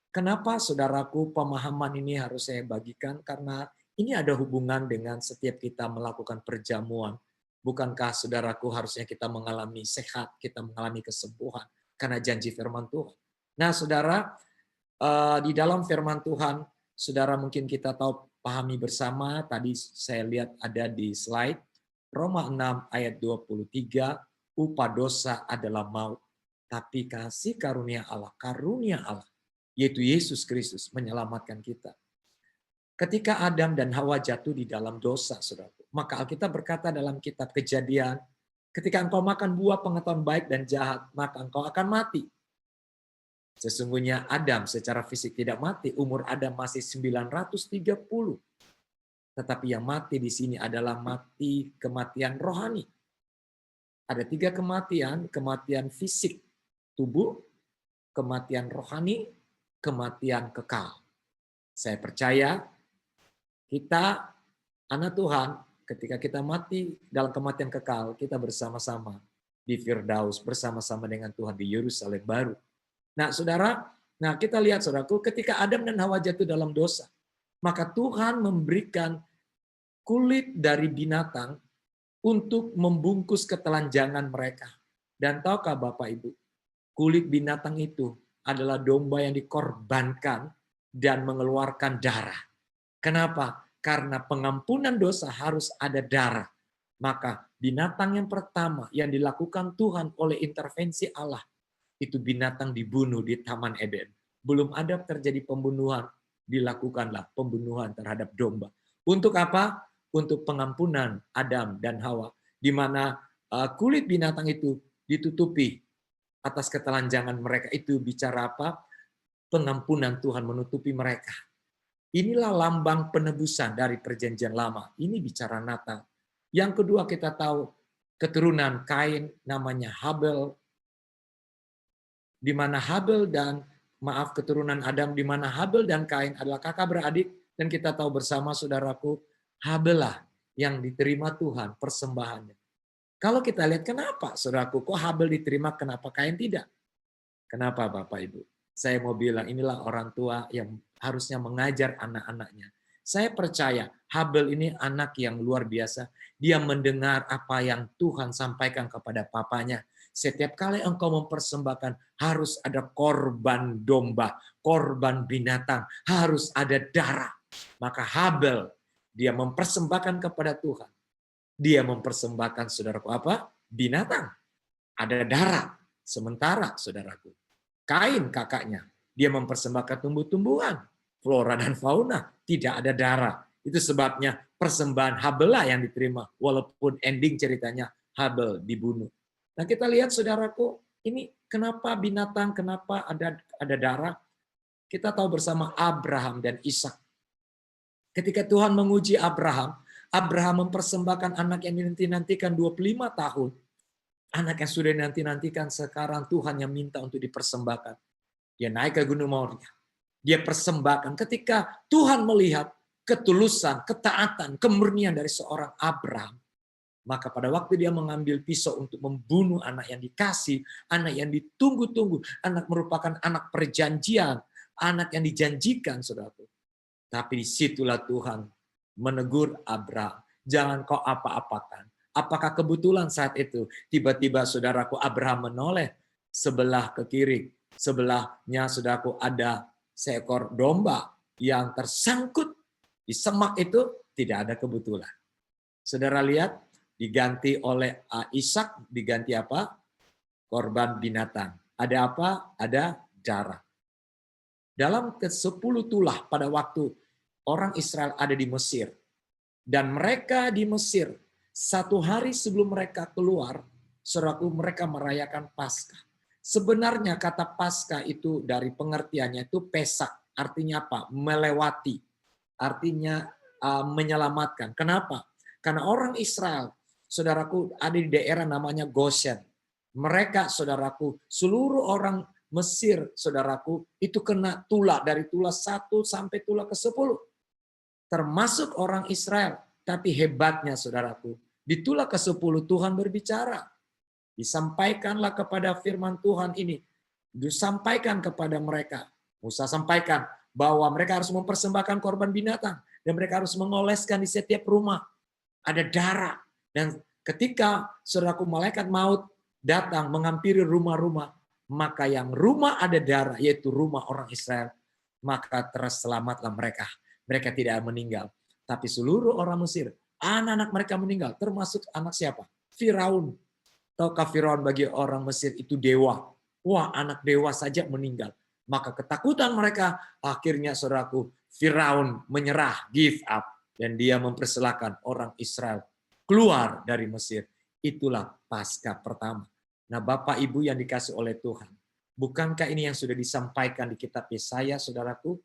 Kenapa, saudaraku, pemahaman ini harus saya bagikan? Karena ini ada hubungan dengan setiap kita melakukan perjamuan. Bukankah, saudaraku, harusnya kita mengalami sehat, kita mengalami kesembuhan karena janji firman Tuhan. Nah, saudara, di dalam firman Tuhan, saudara mungkin kita tahu, pahami bersama, tadi saya lihat ada di slide, Roma 6 ayat 23, upah dosa adalah maut. tapi kasih karunia Allah, yaitu Yesus Kristus menyelamatkan kita. Ketika Adam dan Hawa jatuh di dalam dosa, saudaraku, maka Alkitab berkata dalam kitab Kejadian, ketika engkau makan buah pengetahuan baik dan jahat, maka engkau akan mati. Sesungguhnya Adam secara fisik tidak mati, umur Adam masih 930. Tetapi yang mati di sini adalah mati kematian rohani. Ada 3 kematian, kematian fisik tubuh, kematian rohani, kematian kekal. Saya percaya kita anak Tuhan, ketika kita mati dalam kematian kekal, kita bersama-sama di Firdaus, bersama-sama dengan Tuhan di Yerusalem baru. Nah, saudara, kita lihat, saudaraku, ketika Adam dan Hawa jatuh dalam dosa, maka Tuhan memberikan kulit dari binatang untuk membungkus ketelanjangan mereka. Dan tahukah Bapak Ibu, kulit binatang itu adalah domba yang dikorbankan dan mengeluarkan darah. Kenapa? Karena pengampunan dosa harus ada darah. Maka binatang yang pertama yang dilakukan Tuhan oleh intervensi Allah, itu binatang dibunuh di Taman Eden. Belum ada terjadi pembunuhan, dilakukanlah pembunuhan terhadap domba. Untuk apa? Untuk pengampunan Adam dan Hawa, di mana kulit binatang itu ditutupi atas ketelanjangan mereka. Itu bicara apa? Pengampunan Tuhan menutupi mereka. Inilah lambang penebusan dari perjanjian lama. Ini bicara Natal. Yang kedua, kita tahu keturunan Kain namanya Habel, di mana keturunan Adam, di mana Habel dan Kain adalah kakak beradik, dan kita tahu bersama, saudaraku, Habel lah yang diterima Tuhan persembahannya. Kalau kita lihat kenapa, saudaraku, kok Habel diterima, kenapa Kain tidak? Kenapa, Bapak Ibu? Saya mau bilang, inilah orang tua yang harusnya mengajar anak-anaknya. Saya percaya Habel ini anak yang luar biasa. Dia mendengar apa yang Tuhan sampaikan kepada papanya. Setiap kali engkau mempersembahkan, harus ada korban domba, korban binatang, harus ada darah. Maka Habel, dia mempersembahkan kepada Tuhan. Dia mempersembahkan, saudaraku, apa? Binatang. Ada darah. Sementara, saudaraku, Kain kakaknya, dia mempersembahkan tumbuh-tumbuhan, flora dan fauna, tidak ada darah. Itu sebabnya persembahan Habel lah yang diterima, walaupun ending ceritanya Habel dibunuh. Nah, kita lihat, saudaraku, ini kenapa binatang, kenapa ada darah? Kita tahu bersama Abraham dan Ishak. Ketika Tuhan menguji Abraham mempersembahkan anak yang dinanti-nantikan 25 tahun. Anak yang sudah dinanti-nantikan sekarang Tuhan yang minta untuk dipersembahkan. Dia naik ke Gunung Moria. Dia persembahkan. Ketika Tuhan melihat ketulusan, ketaatan, kemurnian dari seorang Abraham, maka pada waktu dia mengambil pisau untuk membunuh anak yang dikasih, anak yang ditunggu-tunggu, anak merupakan anak perjanjian, anak yang dijanjikan, saudaraku. Tapi disitulah Tuhan menegur Abraham, jangan kau apa-apakan. Apakah kebetulan saat itu tiba-tiba, saudaraku, Abraham menoleh sebelah ke kiri, sebelahnya, saudaraku, ada seekor domba yang tersangkut di semak itu? Tidak ada kebetulan. Saudara lihat, diganti oleh Ishak, diganti apa? Korban binatang. Ada apa? Ada darah. Dalam ke-10 tulah pada waktu orang Israel ada di Mesir, dan mereka di Mesir, 1 hari sebelum mereka keluar, saudaraku, mereka merayakan Paskah. Sebenarnya kata Paskah itu dari pengertiannya itu Pesak, artinya apa? Melewati, artinya menyelamatkan. Kenapa? Karena orang Israel, saudaraku, ada di daerah namanya Goshen. Mereka, saudaraku, seluruh orang Mesir, saudaraku, itu kena tulah dari tulah 1 sampai tulah ke-10. Termasuk orang Israel. Tapi hebatnya, saudaraku, di tulah ke-10 Tuhan berbicara. Disampaikanlah kepada firman Tuhan ini. Disampaikan kepada mereka. Musa sampaikan bahwa mereka harus mempersembahkan korban binatang. Dan mereka harus mengoleskan di setiap rumah. Ada darah. Dan ketika, saudaraku, malaikat maut datang menghampiri rumah-rumah, maka yang rumah ada darah, yaitu rumah orang Israel, maka terselamatlah mereka. Mereka tidak meninggal. Tapi seluruh orang Mesir, anak-anak mereka meninggal, termasuk anak siapa? Firaun. Tahukah Firaun bagi orang Mesir itu dewa? Wah, anak dewa saja meninggal. Maka ketakutan mereka, akhirnya saudaraku, Firaun menyerah, give up. Dan dia mempersilahkan orang Israel keluar dari Mesir. Itulah Paskah pertama. Nah, Bapak Ibu yang dikasih oleh Tuhan, bukankah ini yang sudah disampaikan di kitab Yesaya, saudaraku?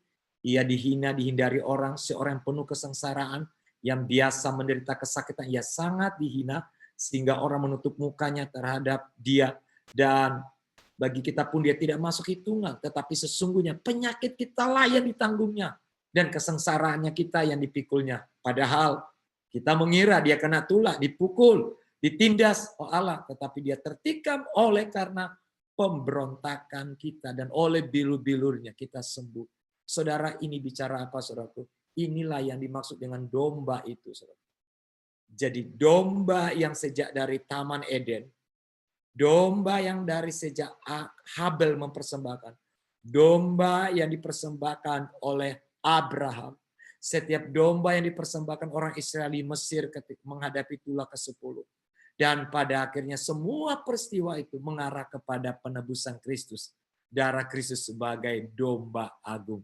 Ia dihina, dihindari orang, seorang yang penuh kesengsaraan, yang biasa menderita kesakitan, ia sangat dihina, sehingga orang menutup mukanya terhadap dia. Dan bagi kita pun dia tidak masuk hitungan, tetapi sesungguhnya penyakit kita lah yang ditanggungnya, dan kesengsaraannya kita yang dipikulnya. Padahal kita mengira dia kena tulah, dipukul, ditindas oleh Allah, tetapi dia tertikam oleh karena pemberontakan kita, dan oleh bilur-bilurnya kita sembuh. Saudara, ini bicara apa, saudaraku? Inilah yang dimaksud dengan domba itu, saudara. Jadi domba yang sejak dari Taman Eden, domba yang dari sejak Habel mempersembahkan, domba yang dipersembahkan oleh Abraham, setiap domba yang dipersembahkan orang Israel di Mesir ketika menghadapi tulah ke-10. Dan pada akhirnya semua peristiwa itu mengarah kepada penebusan Kristus. Darah Kristus sebagai domba agung.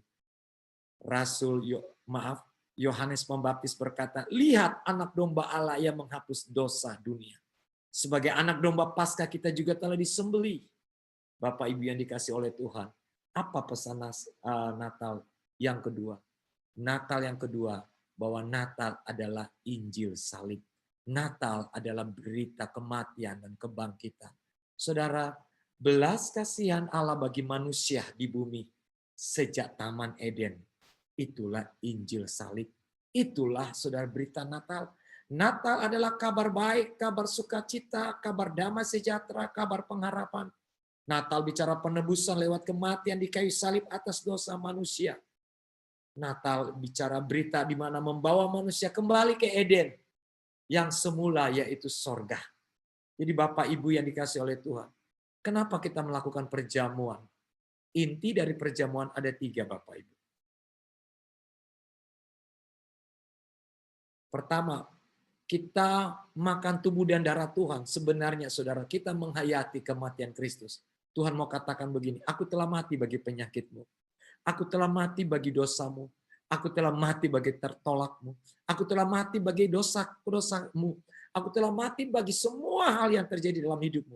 Yohanes Pembaptis berkata, lihat anak domba Allah yang menghapus dosa dunia. Sebagai anak domba Paskah kita juga telah disembelih. Bapak Ibu yang dikasih oleh Tuhan. Apa pesan Natal yang kedua? Natal yang kedua, bahwa Natal adalah Injil salib. Natal adalah berita kematian dan kebangkitan. Saudara, belas kasihan Allah bagi manusia di bumi sejak Taman Eden. Itulah Injil salib. Itulah saudara berita Natal. Natal adalah kabar baik, kabar sukacita, kabar damai sejahtera, kabar pengharapan. Natal bicara penebusan lewat kematian di kayu salib atas dosa manusia. Natal bicara berita di mana membawa manusia kembali ke Eden yang semula, yaitu sorga. Jadi Bapak Ibu yang dikasih oleh Tuhan, kenapa kita melakukan perjamuan? Inti dari perjamuan ada 3, Bapak Ibu. Pertama, kita makan tubuh dan darah Tuhan. Sebenarnya saudara, kita menghayati kematian Kristus. Tuhan mau katakan begini, aku telah mati bagi penyakitmu. Aku telah mati bagi dosamu. Aku telah mati bagi tertolakmu. Aku telah mati bagi dosamu. Aku telah mati bagi semua hal yang terjadi dalam hidupmu.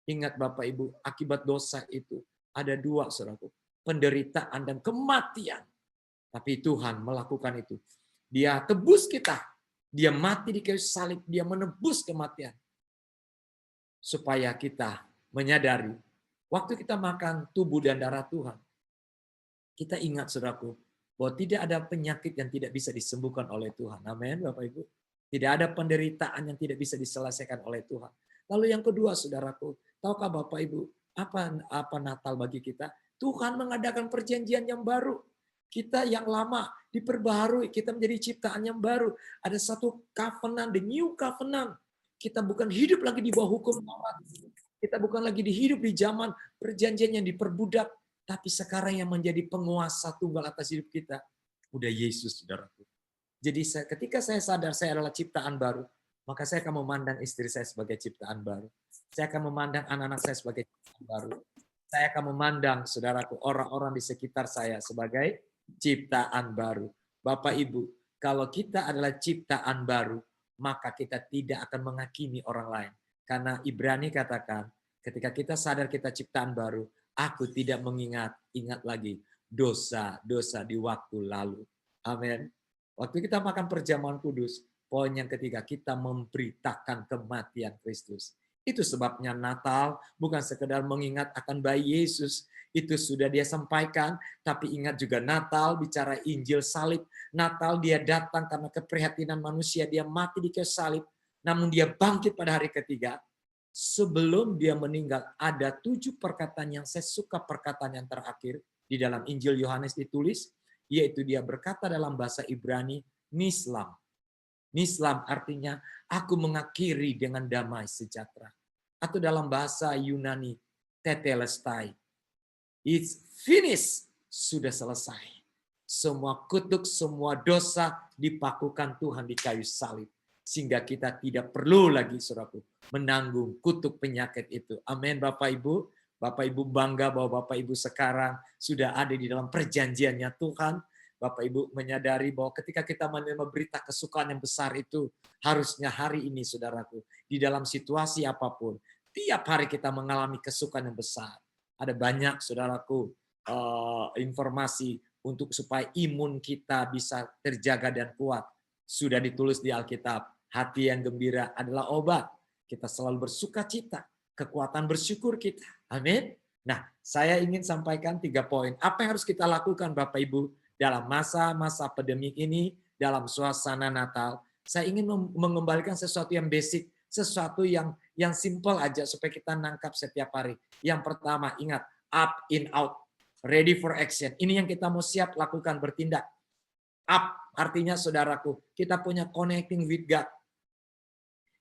Ingat Bapak Ibu, akibat dosa itu ada 2, saudaraku. Penderitaan dan kematian. Tapi Tuhan melakukan itu. Dia tebus kita. Dia mati di kayu salib, dia menebus kematian. Supaya kita menyadari, waktu kita makan tubuh dan darah Tuhan, kita ingat saudaraku, bahwa tidak ada penyakit yang tidak bisa disembuhkan oleh Tuhan. Amin, Bapak Ibu. Tidak ada penderitaan yang tidak bisa diselesaikan oleh Tuhan. Lalu yang kedua, saudaraku, tahukah Bapak Ibu, apa Natal bagi kita? Tuhan mengadakan perjanjian yang baru. Kita yang lama diperbaharui, kita menjadi ciptaan yang baru. Ada satu covenant, the new covenant. Kita bukan hidup lagi di bawah hukum Taurat. Kita bukan lagi hidup di zaman perjanjian yang diperbudak, tapi sekarang yang menjadi penguasa tunggal atas hidup kita, udah Yesus, saudaraku. Jadi ketika saya sadar saya adalah ciptaan baru, maka saya akan memandang istri saya sebagai ciptaan baru. Saya akan memandang anak-anak saya sebagai ciptaan baru. Saya akan memandang, saudaraku, orang-orang di sekitar saya sebagai ciptaan baru. Bapak Ibu, kalau kita adalah ciptaan baru, maka kita tidak akan menghakimi orang lain. Karena Ibrani katakan, ketika kita sadar kita ciptaan baru, aku tidak ingat lagi dosa-dosa di waktu lalu. Amin. Waktu kita makan perjamuan kudus, poin yang ketiga, kita memberitakan kematian Kristus. Itu sebabnya Natal bukan sekedar mengingat akan bayi Yesus. Itu sudah dia sampaikan, tapi ingat juga Natal bicara Injil salib. Natal dia datang karena keprihatinan manusia, dia mati di kayu salib, namun dia bangkit pada hari ketiga. Sebelum dia meninggal, ada 7 perkataan yang saya suka, perkataan yang terakhir di dalam Injil Yohanes ditulis, yaitu dia berkata dalam bahasa Ibrani, Nislam. Nislam artinya, aku mengakhiri dengan damai sejahtera. Atau dalam bahasa Yunani, tetelestai. It's finished, sudah selesai. Semua kutuk, semua dosa dipakukan Tuhan di kayu salib. Sehingga kita tidak perlu lagi, saudaraku, menanggung kutuk penyakit itu. Amin, Bapak Ibu. Bapak Ibu bangga bahwa Bapak Ibu sekarang sudah ada di dalam perjanjiannya Tuhan. Bapak Ibu menyadari bahwa ketika kita menerima berita kesukaan yang besar itu, harusnya hari ini saudaraku, di dalam situasi apapun, tiap hari kita mengalami kesukaan yang besar. Ada banyak saudaraku informasi untuk supaya imun kita bisa terjaga dan kuat. Sudah ditulis di Alkitab, hati yang gembira adalah obat. Kita selalu bersuka cita, kekuatan bersyukur kita. Amin. Nah, saya ingin sampaikan 3 poin. Apa yang harus kita lakukan Bapak Ibu dalam masa-masa pandemik ini, dalam suasana Natal? Saya ingin mengembalikan sesuatu yang basic, sesuatu yang simple aja supaya kita nangkap setiap hari. Yang pertama, ingat, up, in, out. Ready for action. Ini yang kita mau siap lakukan, bertindak. Up, artinya saudaraku, kita punya connecting with God.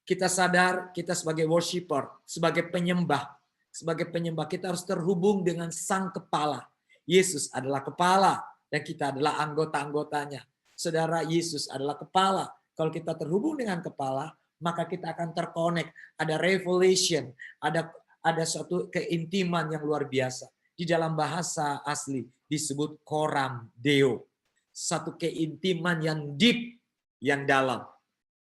Kita sadar, kita sebagai worshiper, sebagai penyembah kita harus terhubung dengan Sang Kepala. Yesus adalah kepala dan kita adalah anggota-anggotanya. Saudara, Yesus adalah kepala. Kalau kita terhubung dengan kepala, maka kita akan terkonek. Ada revelation, ada suatu keintiman yang luar biasa. Di dalam bahasa asli disebut koram deo. Satu keintiman yang deep, yang dalam.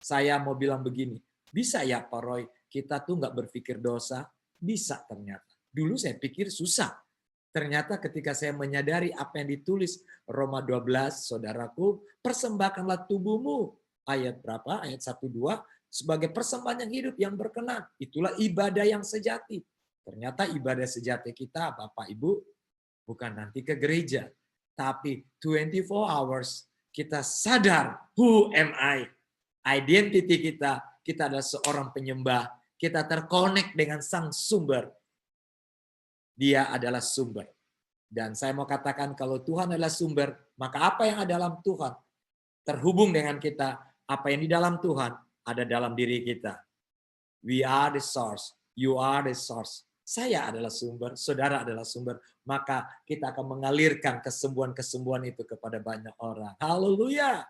Saya mau bilang begini, bisa ya Pak Roy, kita tuh nggak berpikir dosa? Bisa ternyata. Dulu saya pikir susah. Ternyata ketika saya menyadari apa yang ditulis Roma 12, saudaraku, persembahkanlah tubuhmu. Ayat berapa? Ayat 1-2. Sebagai persembahan yang hidup, yang berkenan. Itulah ibadah yang sejati. Ternyata ibadah sejati kita, Bapak Ibu, bukan nanti ke gereja. Tapi 24 hours kita sadar, who am I? Identity kita adalah seorang penyembah. Kita terkonek dengan Sang Sumber. Dia adalah sumber. Dan saya mau katakan kalau Tuhan adalah sumber, maka apa yang ada dalam Tuhan terhubung dengan kita. Apa yang di dalam Tuhan ada dalam diri kita. We are the source. You are the source. Saya adalah sumber, saudara adalah sumber. Maka kita akan mengalirkan kesembuhan-kesembuhan itu kepada banyak orang. Haleluya.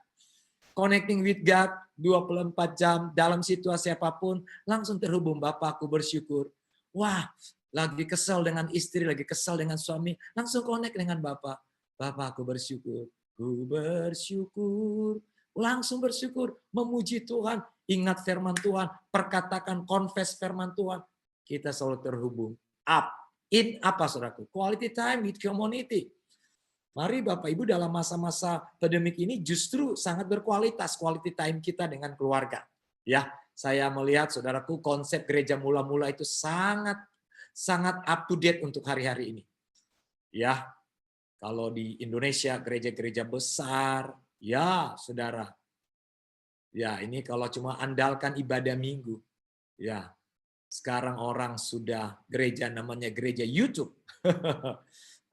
Connecting with God 24 jam dalam situasi apapun, langsung terhubung. Bapak, aku bersyukur. Wah, lagi kesal dengan istri, lagi kesal dengan suami, langsung connect dengan Bapak. Bapak, aku bersyukur. Ku bersyukur. Langsung bersyukur, memuji Tuhan. Ingat firman Tuhan, perkatakan, confess firman Tuhan. Kita selalu terhubung. Up, in apa saudaraku? Quality time with community. Mari Bapak Ibu dalam masa-masa pandemik ini justru sangat berkualitas quality time kita dengan keluarga. Ya, saya melihat saudaraku konsep gereja mula-mula itu sangat up to date untuk hari-hari ini. Ya, kalau di Indonesia gereja-gereja besar, ya saudara. Ya, ini kalau cuma andalkan ibadah minggu. Ya, sekarang orang sudah gereja namanya gereja YouTube.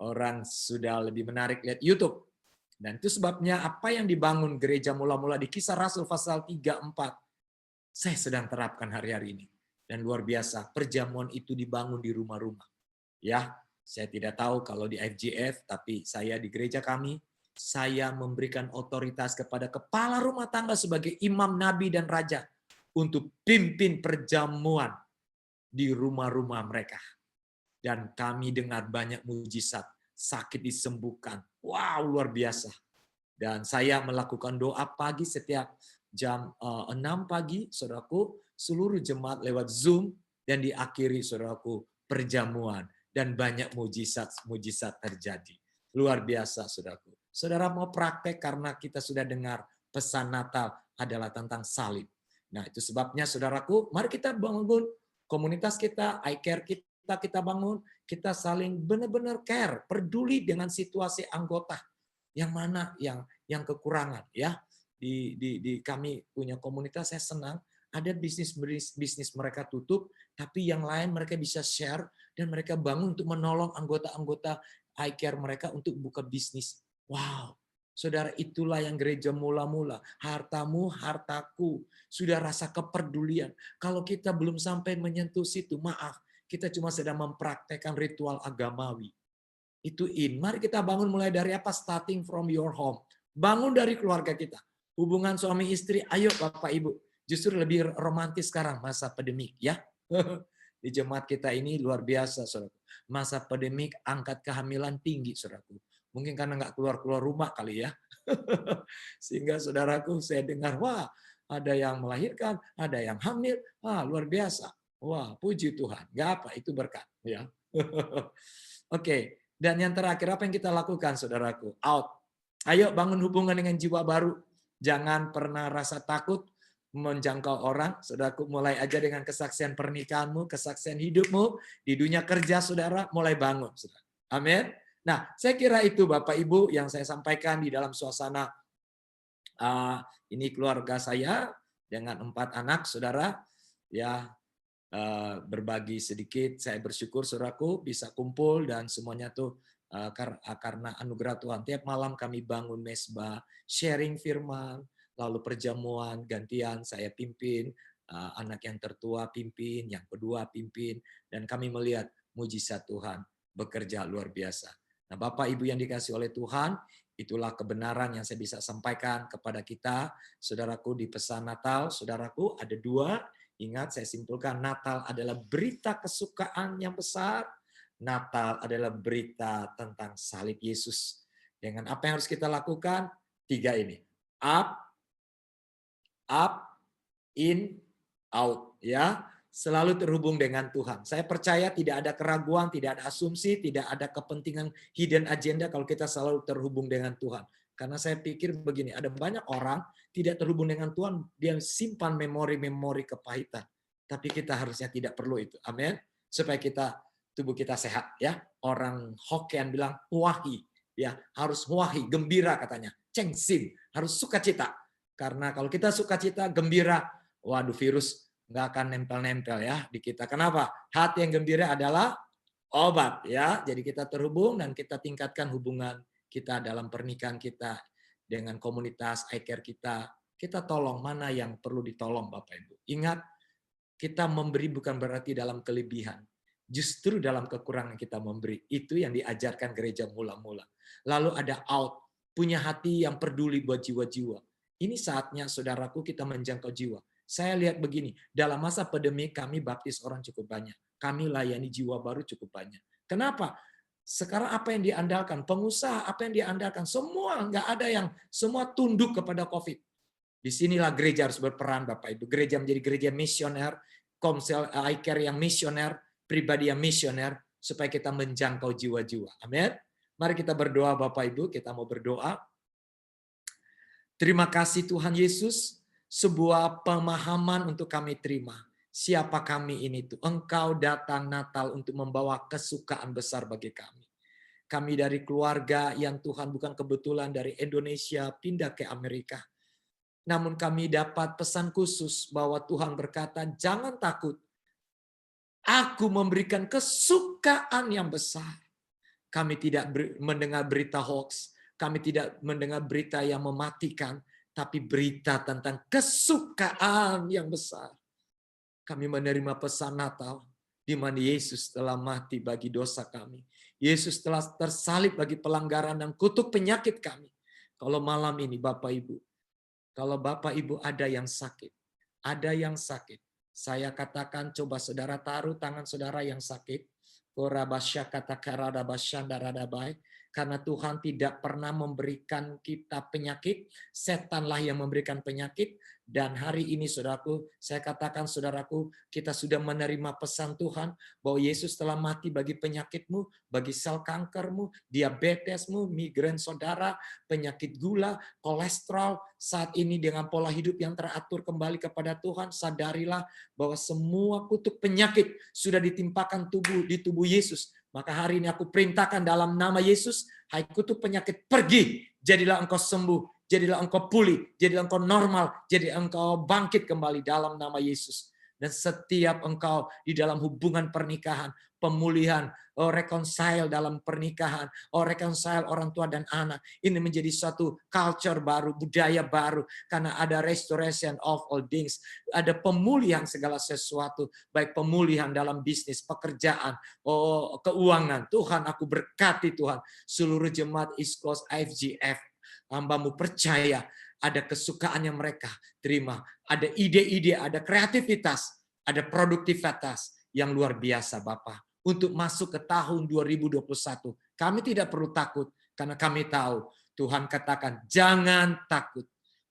Orang sudah lebih menarik lihat YouTube. Dan itu sebabnya apa yang dibangun gereja mula-mula di Kisah Rasul pasal 3-4. Saya sedang terapkan hari-hari ini. Dan luar biasa, perjamuan itu dibangun di rumah-rumah. Ya, saya tidak tahu kalau di FGF, tapi saya di gereja kami, saya memberikan otoritas kepada kepala rumah tangga sebagai imam, nabi, dan raja untuk pimpin perjamuan di rumah-rumah mereka. Dan kami dengar banyak mujizat, sakit disembuhkan. Wow, luar biasa. Dan saya melakukan doa pagi setiap jam 6 pagi, saudaraku, seluruh jemaat lewat Zoom, dan diakhiri, saudaraku, perjamuan. Dan banyak mujizat terjadi. Luar biasa, saudaraku. Saudara mau praktek karena kita sudah dengar pesan Natal adalah tentang salib. Nah, itu sebabnya, saudaraku, mari kita bangun komunitas kita, I care kita bangun, kita saling benar-benar care, peduli dengan situasi anggota yang mana yang kekurangan ya. Di kami punya komunitas, saya senang ada bisnis mereka tutup, tapi yang lain mereka bisa share dan mereka bangun untuk menolong anggota-anggota I care mereka untuk buka bisnis. Wow. Saudara, itulah yang gereja mula-mula. Hartamu, hartaku. Sudah rasa kepedulian. Kalau kita belum sampai menyentuh situ, maaf. Kita cuma sedang mempraktekkan ritual agamawi. Itu mari kita bangun mulai dari apa? Starting from your home. Bangun dari keluarga kita. Hubungan suami istri, ayo Bapak Ibu. Justru lebih romantis sekarang masa pandemik ya. Di jemaat kita ini luar biasa, saudaraku. Masa pandemik, angkat kehamilan tinggi, saudaraku. Mungkin karena nggak keluar-keluar rumah kali ya. Sehingga saudaraku, saya dengar, wah ada yang melahirkan, ada yang hamil, wah luar biasa. Wah, puji Tuhan. Nggak apa, itu berkat. Ya. Oke, dan yang terakhir apa yang kita lakukan, saudaraku? Out. Ayo bangun hubungan dengan jiwa baru. Jangan pernah rasa takut menjangkau orang. Saudaraku, mulai aja dengan kesaksian pernikahanmu, kesaksian hidupmu, di dunia kerja, saudara, mulai bangun. Saudara. Amin. Nah, saya kira itu Bapak Ibu yang saya sampaikan di dalam suasana ini keluarga saya dengan 4 anak, saudara. Ya, berbagi sedikit. Saya bersyukur saudaraku bisa kumpul dan semuanya tuh karena anugerah Tuhan. Tiap malam kami bangun mesbah, sharing firman, lalu perjamuan gantian saya pimpin, anak yang tertua pimpin, yang kedua pimpin, dan kami melihat mujizat Tuhan bekerja luar biasa. Nah, Bapak Ibu yang dikasihi oleh Tuhan, itulah kebenaran yang saya bisa sampaikan kepada kita, saudaraku, di pesan Natal. Saudaraku, ada 2. Ingat, saya simpulkan, Natal adalah berita kesukaan yang besar. Natal adalah berita tentang salib Yesus. Dengan apa yang harus kita lakukan? 3 ini. Up, in, out. Ya, selalu terhubung dengan Tuhan. Saya percaya tidak ada keraguan, tidak ada asumsi, tidak ada kepentingan hidden agenda kalau kita selalu terhubung dengan Tuhan. Karena saya pikir begini, ada banyak orang tidak terhubung dengan Tuhan, dia simpan memori-memori kepahitan. Tapi kita harusnya tidak perlu itu. Amin. Supaya tubuh kita sehat, ya. Orang Hokkien bilang wahi, ya, harus wahi, gembira katanya. Cengsim, harus sukacita. Karena kalau kita sukacita, gembira, waduh, virus nggak akan nempel-nempel ya di kita. Kenapa? Hati yang gembira adalah obat, ya. Jadi kita terhubung dan kita tingkatkan hubungan kita dalam pernikahan kita dengan komunitas iCare kita. Kita tolong mana yang perlu ditolong, Bapak Ibu. Ingat, kita memberi bukan berarti dalam kelebihan. Justru dalam kekurangan kita memberi. Itu yang diajarkan gereja mula-mula. Lalu ada out, punya hati yang peduli buat jiwa-jiwa. Ini saatnya, saudaraku, kita menjangkau jiwa. Saya lihat begini, dalam masa pandemi kami baptis orang cukup banyak. Kami layani jiwa baru cukup banyak. Kenapa? Sekarang apa yang diandalkan? Pengusaha, apa yang diandalkan? Semua, nggak ada yang semua tunduk kepada COVID. Disinilah gereja harus berperan, Bapak Ibu. Gereja menjadi gereja misioner, Komsel iCare yang misioner, pribadi yang misioner, supaya kita menjangkau jiwa-jiwa. Amin. Mari kita berdoa, Bapak Ibu. Kita mau berdoa. Terima kasih Tuhan Yesus, sebuah pemahaman untuk kami terima. Siapa kami ini tuh? Engkau datang Natal untuk membawa kesukaan besar bagi kami. Kami dari keluarga yang Tuhan bukan kebetulan dari Indonesia pindah ke Amerika. Namun kami dapat pesan khusus bahwa Tuhan berkata, jangan takut. Aku memberikan kesukaan yang besar. Kami tidak mendengar berita hoax. Kami tidak mendengar berita yang mematikan. Tapi berita tentang kesukaan yang besar. Kami menerima pesan Natal di mana Yesus telah mati bagi dosa kami. Yesus telah tersalib bagi pelanggaran dan kutuk penyakit kami. Kalau malam ini Bapak Ibu, kalau Bapak Ibu ada yang sakit, saya katakan coba saudara taruh tangan saudara yang sakit. Karena Tuhan tidak pernah memberikan kita penyakit, setanlah yang memberikan penyakit. Dan hari ini saudaraku, saya katakan saudaraku, kita sudah menerima pesan Tuhan bahwa Yesus telah mati bagi penyakitmu, bagi sel kankermu, diabetesmu, migrain saudara, penyakit gula, kolesterol. Saat ini dengan pola hidup yang teratur kembali kepada Tuhan, sadarilah bahwa semua kutuk penyakit sudah ditimpakan di tubuh Yesus. Maka hari ini aku perintahkan dalam nama Yesus, hai kutuk penyakit pergi, jadilah engkau sembuh, jadilah engkau pulih, jadilah engkau normal, jadilah engkau bangkit kembali dalam nama Yesus. Dan setiap engkau di dalam hubungan pernikahan, pemulihan, reconcile dalam pernikahan, reconcile orang tua dan anak. Ini menjadi suatu culture baru, budaya baru. Karena ada restoration of all things. Ada pemulihan segala sesuatu. Baik pemulihan dalam bisnis, pekerjaan, keuangan. Tuhan, aku berkati Tuhan. Seluruh jemaat East Coast IFGF. Hambamu percaya ada kesukaan yang mereka terima. Ada ide-ide, ada kreativitas, ada produktivitas yang luar biasa Bapak. Untuk masuk ke tahun 2021. Kami tidak perlu takut karena kami tahu Tuhan katakan jangan takut.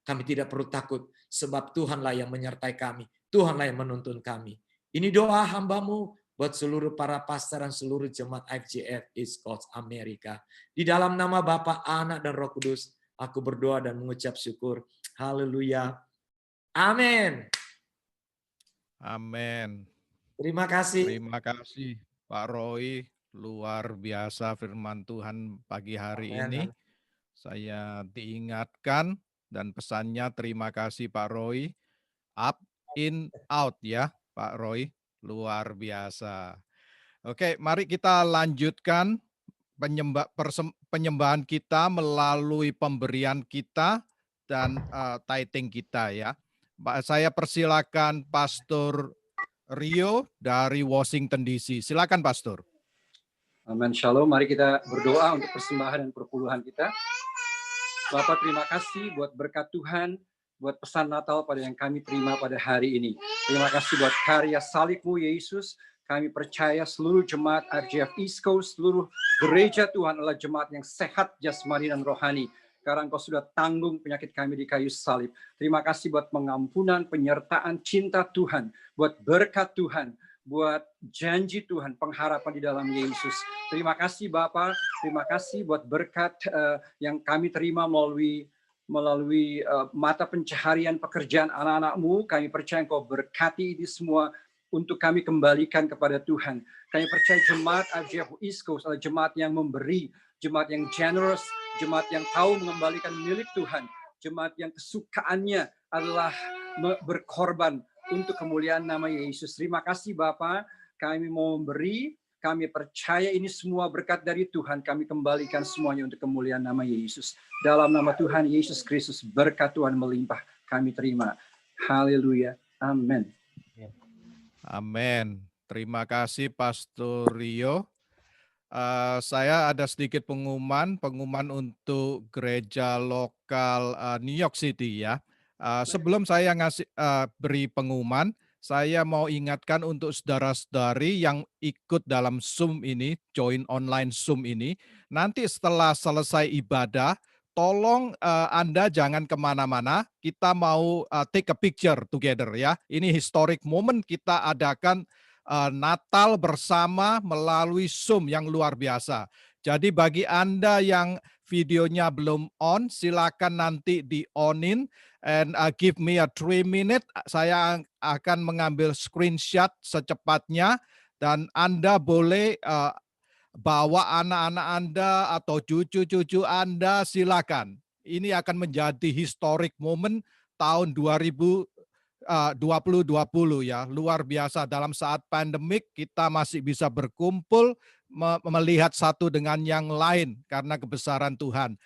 Kami tidak perlu takut sebab Tuhanlah yang menyertai kami. Tuhanlah yang menuntun kami. Ini doa hamba-Mu buat seluruh para pastor dan seluruh jemaat IFGF East Coast Amerika. Di dalam nama Bapa, Anak, dan Roh Kudus, aku berdoa dan mengucap syukur. Haleluya. Amin. Amin. Terima kasih. Terima kasih Pak Roy. Luar biasa firman Tuhan pagi hari ini. Saya diingatkan dan pesannya terima kasih Pak Roy. Up, in, out ya Pak Roy. Luar biasa. Oke, mari kita lanjutkan penyembahan kita melalui pemberian kita dan tithing kita ya. Saya persilakan Pastor Rio dari Washington DC. Silakan Pastor. Amin. Shalom. Mari kita berdoa untuk persembahan dan perpuluhan kita. Bapak, terima kasih buat berkat Tuhan, buat pesan Natal pada yang kami terima pada hari ini. Terima kasih buat karya salib-Mu, Yesus. Kami percaya seluruh jemaat RGF East Coast, seluruh gereja Tuhan adalah jemaat yang sehat jasmani dan rohani. Karena Engkau sudah tanggung penyakit kami di kayu salib. Terima kasih buat pengampunan, penyertaan, cinta Tuhan, buat berkat Tuhan, buat janji Tuhan, pengharapan di dalam Yesus. Terima kasih Bapa, terima kasih buat berkat yang kami terima melalui mata pencaharian pekerjaan anak-anak-Mu. Kami percaya Engkau berkati ini semua untuk kami kembalikan kepada Tuhan. Kami percaya jemaat RGF East Coast adalah jemaat yang memberi, jemaat yang generous, jemaat yang tahu mengembalikan milik Tuhan, jemaat yang kesukaannya adalah berkorban untuk kemuliaan nama Yesus. Terima kasih Bapa, kami mau memberi, kami percaya ini semua berkat dari Tuhan, kami kembalikan semuanya untuk kemuliaan nama Yesus. Dalam nama Tuhan Yesus Kristus, berkat Tuhan melimpah, kami terima. Haleluya. Amin. Amin. Terima kasih Pastor Rio. Saya ada sedikit pengumuman untuk gereja lokal New York City ya. Sebelum saya beri pengumuman, saya mau ingatkan untuk saudara-saudari yang ikut dalam Zoom ini, join online Zoom ini, nanti setelah selesai ibadah, tolong Anda jangan kemana-mana, kita mau take a picture together ya. Ini historic moment kita adakan Natal bersama melalui Zoom yang luar biasa. Jadi bagi Anda yang videonya belum on, silakan nanti di-onin and give me a 3 minute. Saya akan mengambil screenshot secepatnya dan Anda boleh bawa anak-anak Anda atau cucu-cucu Anda, silakan. Ini akan menjadi historic moment tahun 2020 ya, luar biasa. Dalam saat pandemik kita masih bisa berkumpul melihat satu dengan yang lain karena kebesaran Tuhan.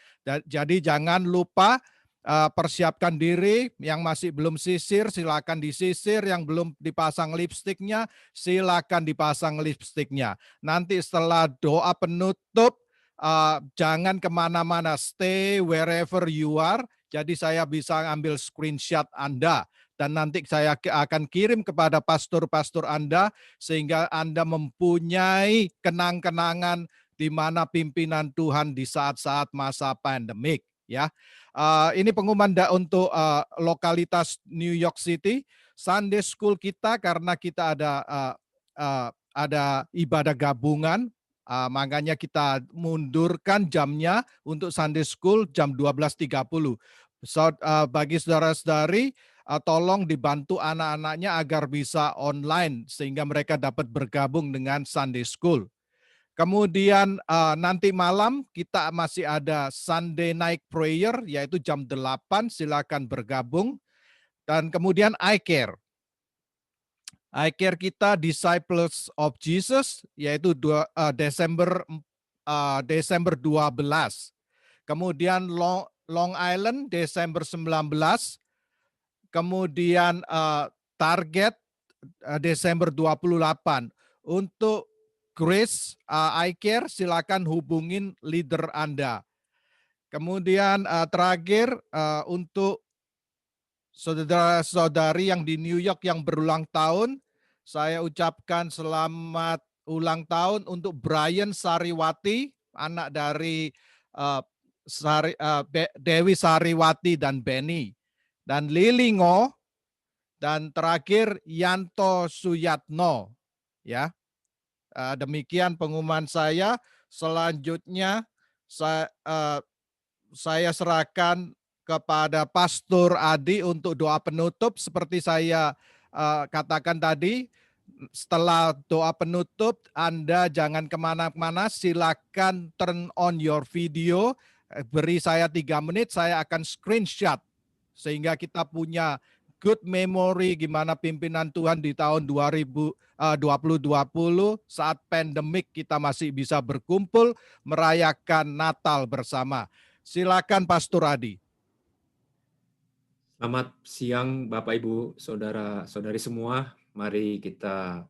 Jadi jangan lupa persiapkan diri, yang masih belum sisir silakan disisir, yang belum dipasang lipstiknya silakan dipasang lipstiknya. Nanti setelah doa penutup jangan kemana-mana, stay wherever you are. Jadi saya bisa ambil screenshot Anda dan nanti saya akan kirim kepada pastor-pastor Anda sehingga Anda mempunyai kenang-kenangan di mana pimpinan Tuhan di saat-saat masa pandemik ya. Ini pengumuman untuk lokalitas New York City, Sunday School kita karena kita ada ibadah gabungan, makanya kita mundurkan jamnya untuk Sunday School jam 12.30. So, bagi saudara-saudari, tolong dibantu anak-anaknya agar bisa online sehingga mereka dapat bergabung dengan Sunday School. Kemudian nanti malam kita masih ada Sunday Night Prayer yaitu jam 8, silakan bergabung. Dan kemudian iCare. iCare kita Disciples of Jesus yaitu Desember 12. Kemudian Long Island Desember 19. Kemudian Target Desember 28. Untuk Grace iCare silakan hubungin leader Anda. Kemudian terakhir untuk saudara-saudari yang di New York yang berulang tahun, saya ucapkan selamat ulang tahun untuk Brian Sariwati, anak dari Dewi Sariwati dan Benny. Dan Lilingo, dan terakhir Yanto Suyatno. Ya, demikian pengumuman saya. Selanjutnya saya serahkan kepada Pastor Adi untuk doa penutup. Seperti saya katakan tadi, setelah doa penutup, Anda jangan kemana-mana, silakan turn on your video, beri saya 3 menit, saya akan screenshot, sehingga kita punya good memory gimana pimpinan Tuhan di tahun 2020 saat pandemik kita masih bisa berkumpul merayakan Natal bersama. Silakan Pastor Adi. Selamat siang Bapak Ibu, saudara-saudari semua. Mari kita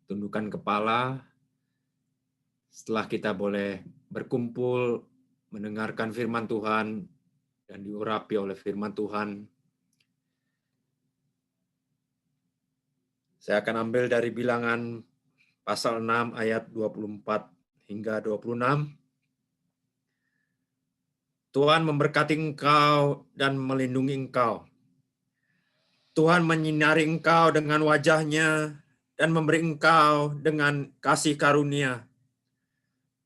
tundukkan kepala. Setelah kita boleh berkumpul mendengarkan firman Tuhan dan diurapi oleh firman Tuhan, saya akan ambil dari Bilangan pasal 6 ayat 24 hingga 26. Tuhan memberkati engkau dan melindungi engkau. Tuhan menyinari engkau dengan wajah-Nya dan memberi engkau dengan kasih karunia.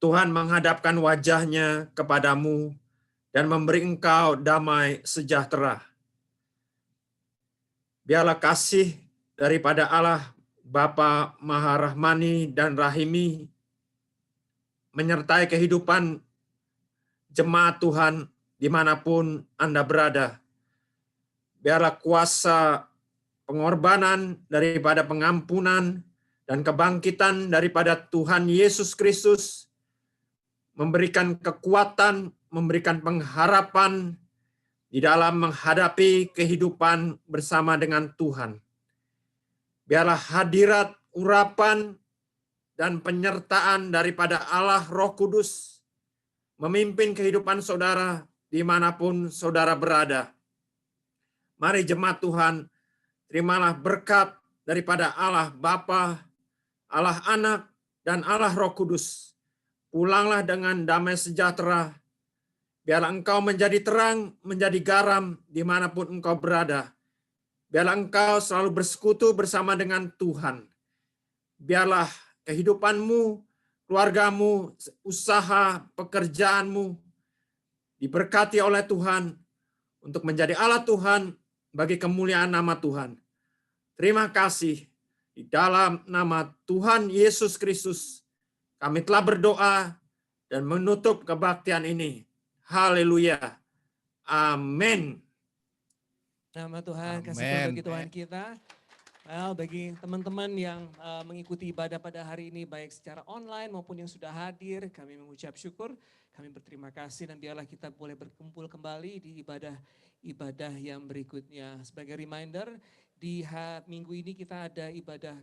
Tuhan menghadapkan wajah-Nya kepadamu dan memberi engkau damai sejahtera. Biarlah kasih daripada Allah Bapa Maha Rahmani dan Rahimi menyertai kehidupan jemaat Tuhan dimanapun Anda berada. Biarlah kuasa pengorbanan daripada pengampunan dan kebangkitan daripada Tuhan Yesus Kristus memberikan kekuatan, memberikan pengharapan di dalam menghadapi kehidupan bersama dengan Tuhan. Biarlah hadirat, urapan, dan penyertaan daripada Allah Roh Kudus memimpin kehidupan saudara dimanapun saudara berada. Mari jemaat Tuhan, terimalah berkat daripada Allah Bapa, Allah Anak, dan Allah Roh Kudus. Pulanglah dengan damai sejahtera. Biarlah engkau menjadi terang, menjadi garam dimanapun engkau berada. Biarlah engkau selalu bersekutu bersama dengan Tuhan. Biarlah kehidupanmu, keluargamu, usaha, pekerjaanmu diberkati oleh Tuhan untuk menjadi alat Tuhan bagi kemuliaan nama Tuhan. Terima kasih. Di dalam nama Tuhan Yesus Kristus, kami telah berdoa dan menutup kebaktian ini. Haleluya. Amin. Nama Tuhan, kasih Amen. bagi Tuhan kita. Well, bagi teman-teman yang mengikuti ibadah pada hari ini, baik secara online maupun yang sudah hadir, kami mengucap syukur, kami berterima kasih, dan biarlah kita boleh berkumpul kembali di ibadah yang berikutnya. Sebagai reminder, di minggu ini kita ada ibadah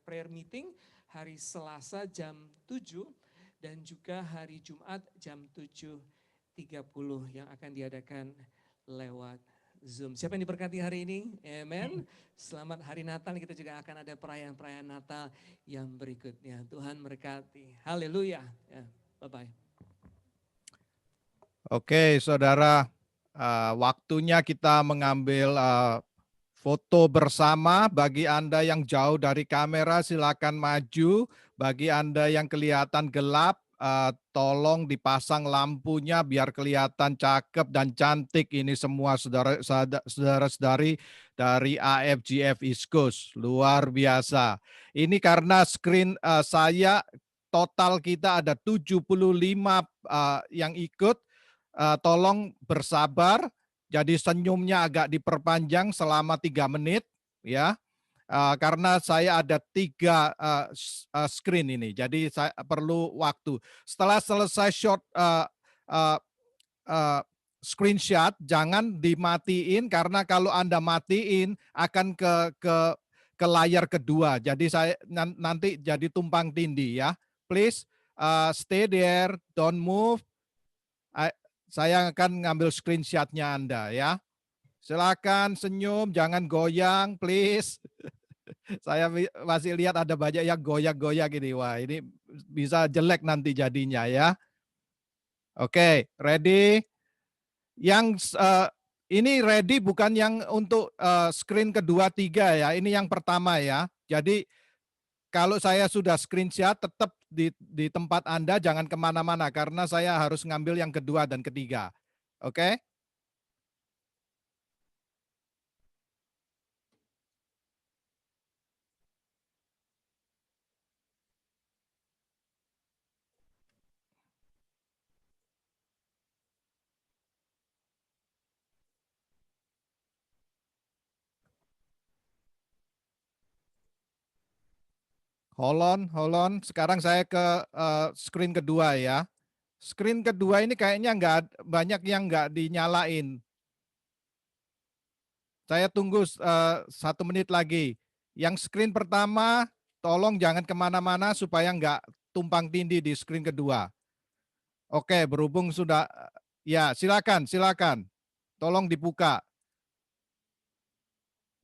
prayer meeting hari Selasa jam 7 dan juga hari Jumat jam 7.30 yang akan diadakan lewat Zoom. Siapa yang diberkati hari ini? Amen. Selamat hari Natal. Kita juga akan ada perayaan-perayaan Natal yang berikutnya. Tuhan memberkati. Haleluya. Ya, bye-bye. Oke, saudara, waktunya kita mengambil foto bersama. Bagi Anda yang jauh dari kamera, silakan maju. Bagi Anda yang kelihatan gelap, tolong dipasang lampunya biar kelihatan cakep dan cantik. Ini semua saudara-saudari dari AFGF East Coast. Luar biasa. Ini karena screen saya, total kita ada 75 yang ikut. Tolong bersabar. Jadi senyumnya agak diperpanjang selama 3 menit. Ya. Karena saya ada 3 screen ini, jadi saya perlu waktu. Setelah selesai screenshot, jangan dimatiin karena kalau Anda matiin akan ke layar kedua. Jadi saya nanti jadi tumpang tindih ya. Please stay there, don't move. Saya akan ngambil screenshotnya Anda ya. Silakan senyum, jangan goyang, please. Saya masih lihat ada banyak yang goyak-goyak ini. Wah, ini bisa jelek nanti jadinya ya. Oke, ready? Yang ini ready bukan yang untuk screen kedua, tiga ya. Ini yang pertama ya. Jadi kalau saya sudah screenshot, tetap di tempat Anda, jangan kemana-mana karena saya harus ngambil yang kedua dan ketiga. Oke? Hold on. Sekarang saya ke screen kedua ya. Screen kedua ini kayaknya banyak yang nggak dinyalain. Saya tunggu 1 menit lagi. Yang screen pertama, tolong jangan kemana-mana supaya nggak tumpang tindih di screen kedua. Oke, berhubung sudah, ya silakan. Tolong dibuka,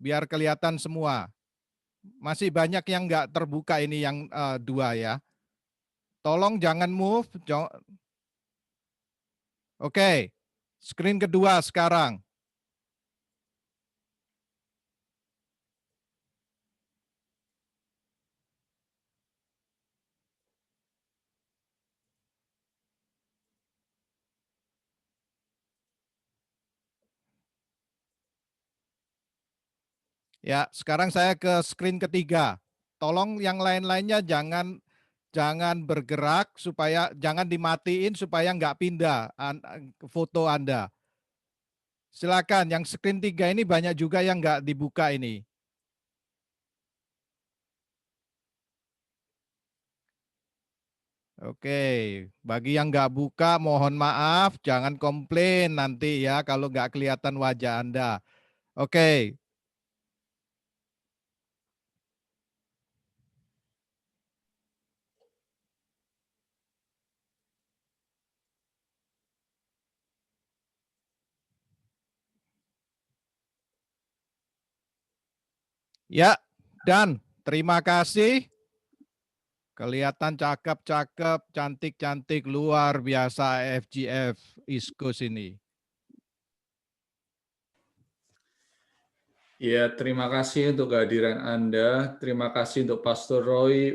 biar kelihatan semua. Masih banyak yang nggak terbuka ini yang dua ya. Tolong jangan move. Oke, screen kedua sekarang. Ya, sekarang saya ke screen ketiga. Tolong yang lain-lainnya jangan bergerak supaya jangan dimatiin supaya nggak pindah foto Anda. Silakan, yang screen 3 ini banyak juga yang nggak dibuka ini. Oke, bagi yang nggak buka mohon maaf, jangan komplain nanti ya kalau nggak kelihatan wajah Anda. Oke. Ya, dan terima kasih. Kelihatan cakep-cakep, cantik-cantik, luar biasa FGF East Coast ini. Ya, terima kasih untuk kehadiran Anda. Terima kasih untuk Pastor Roy,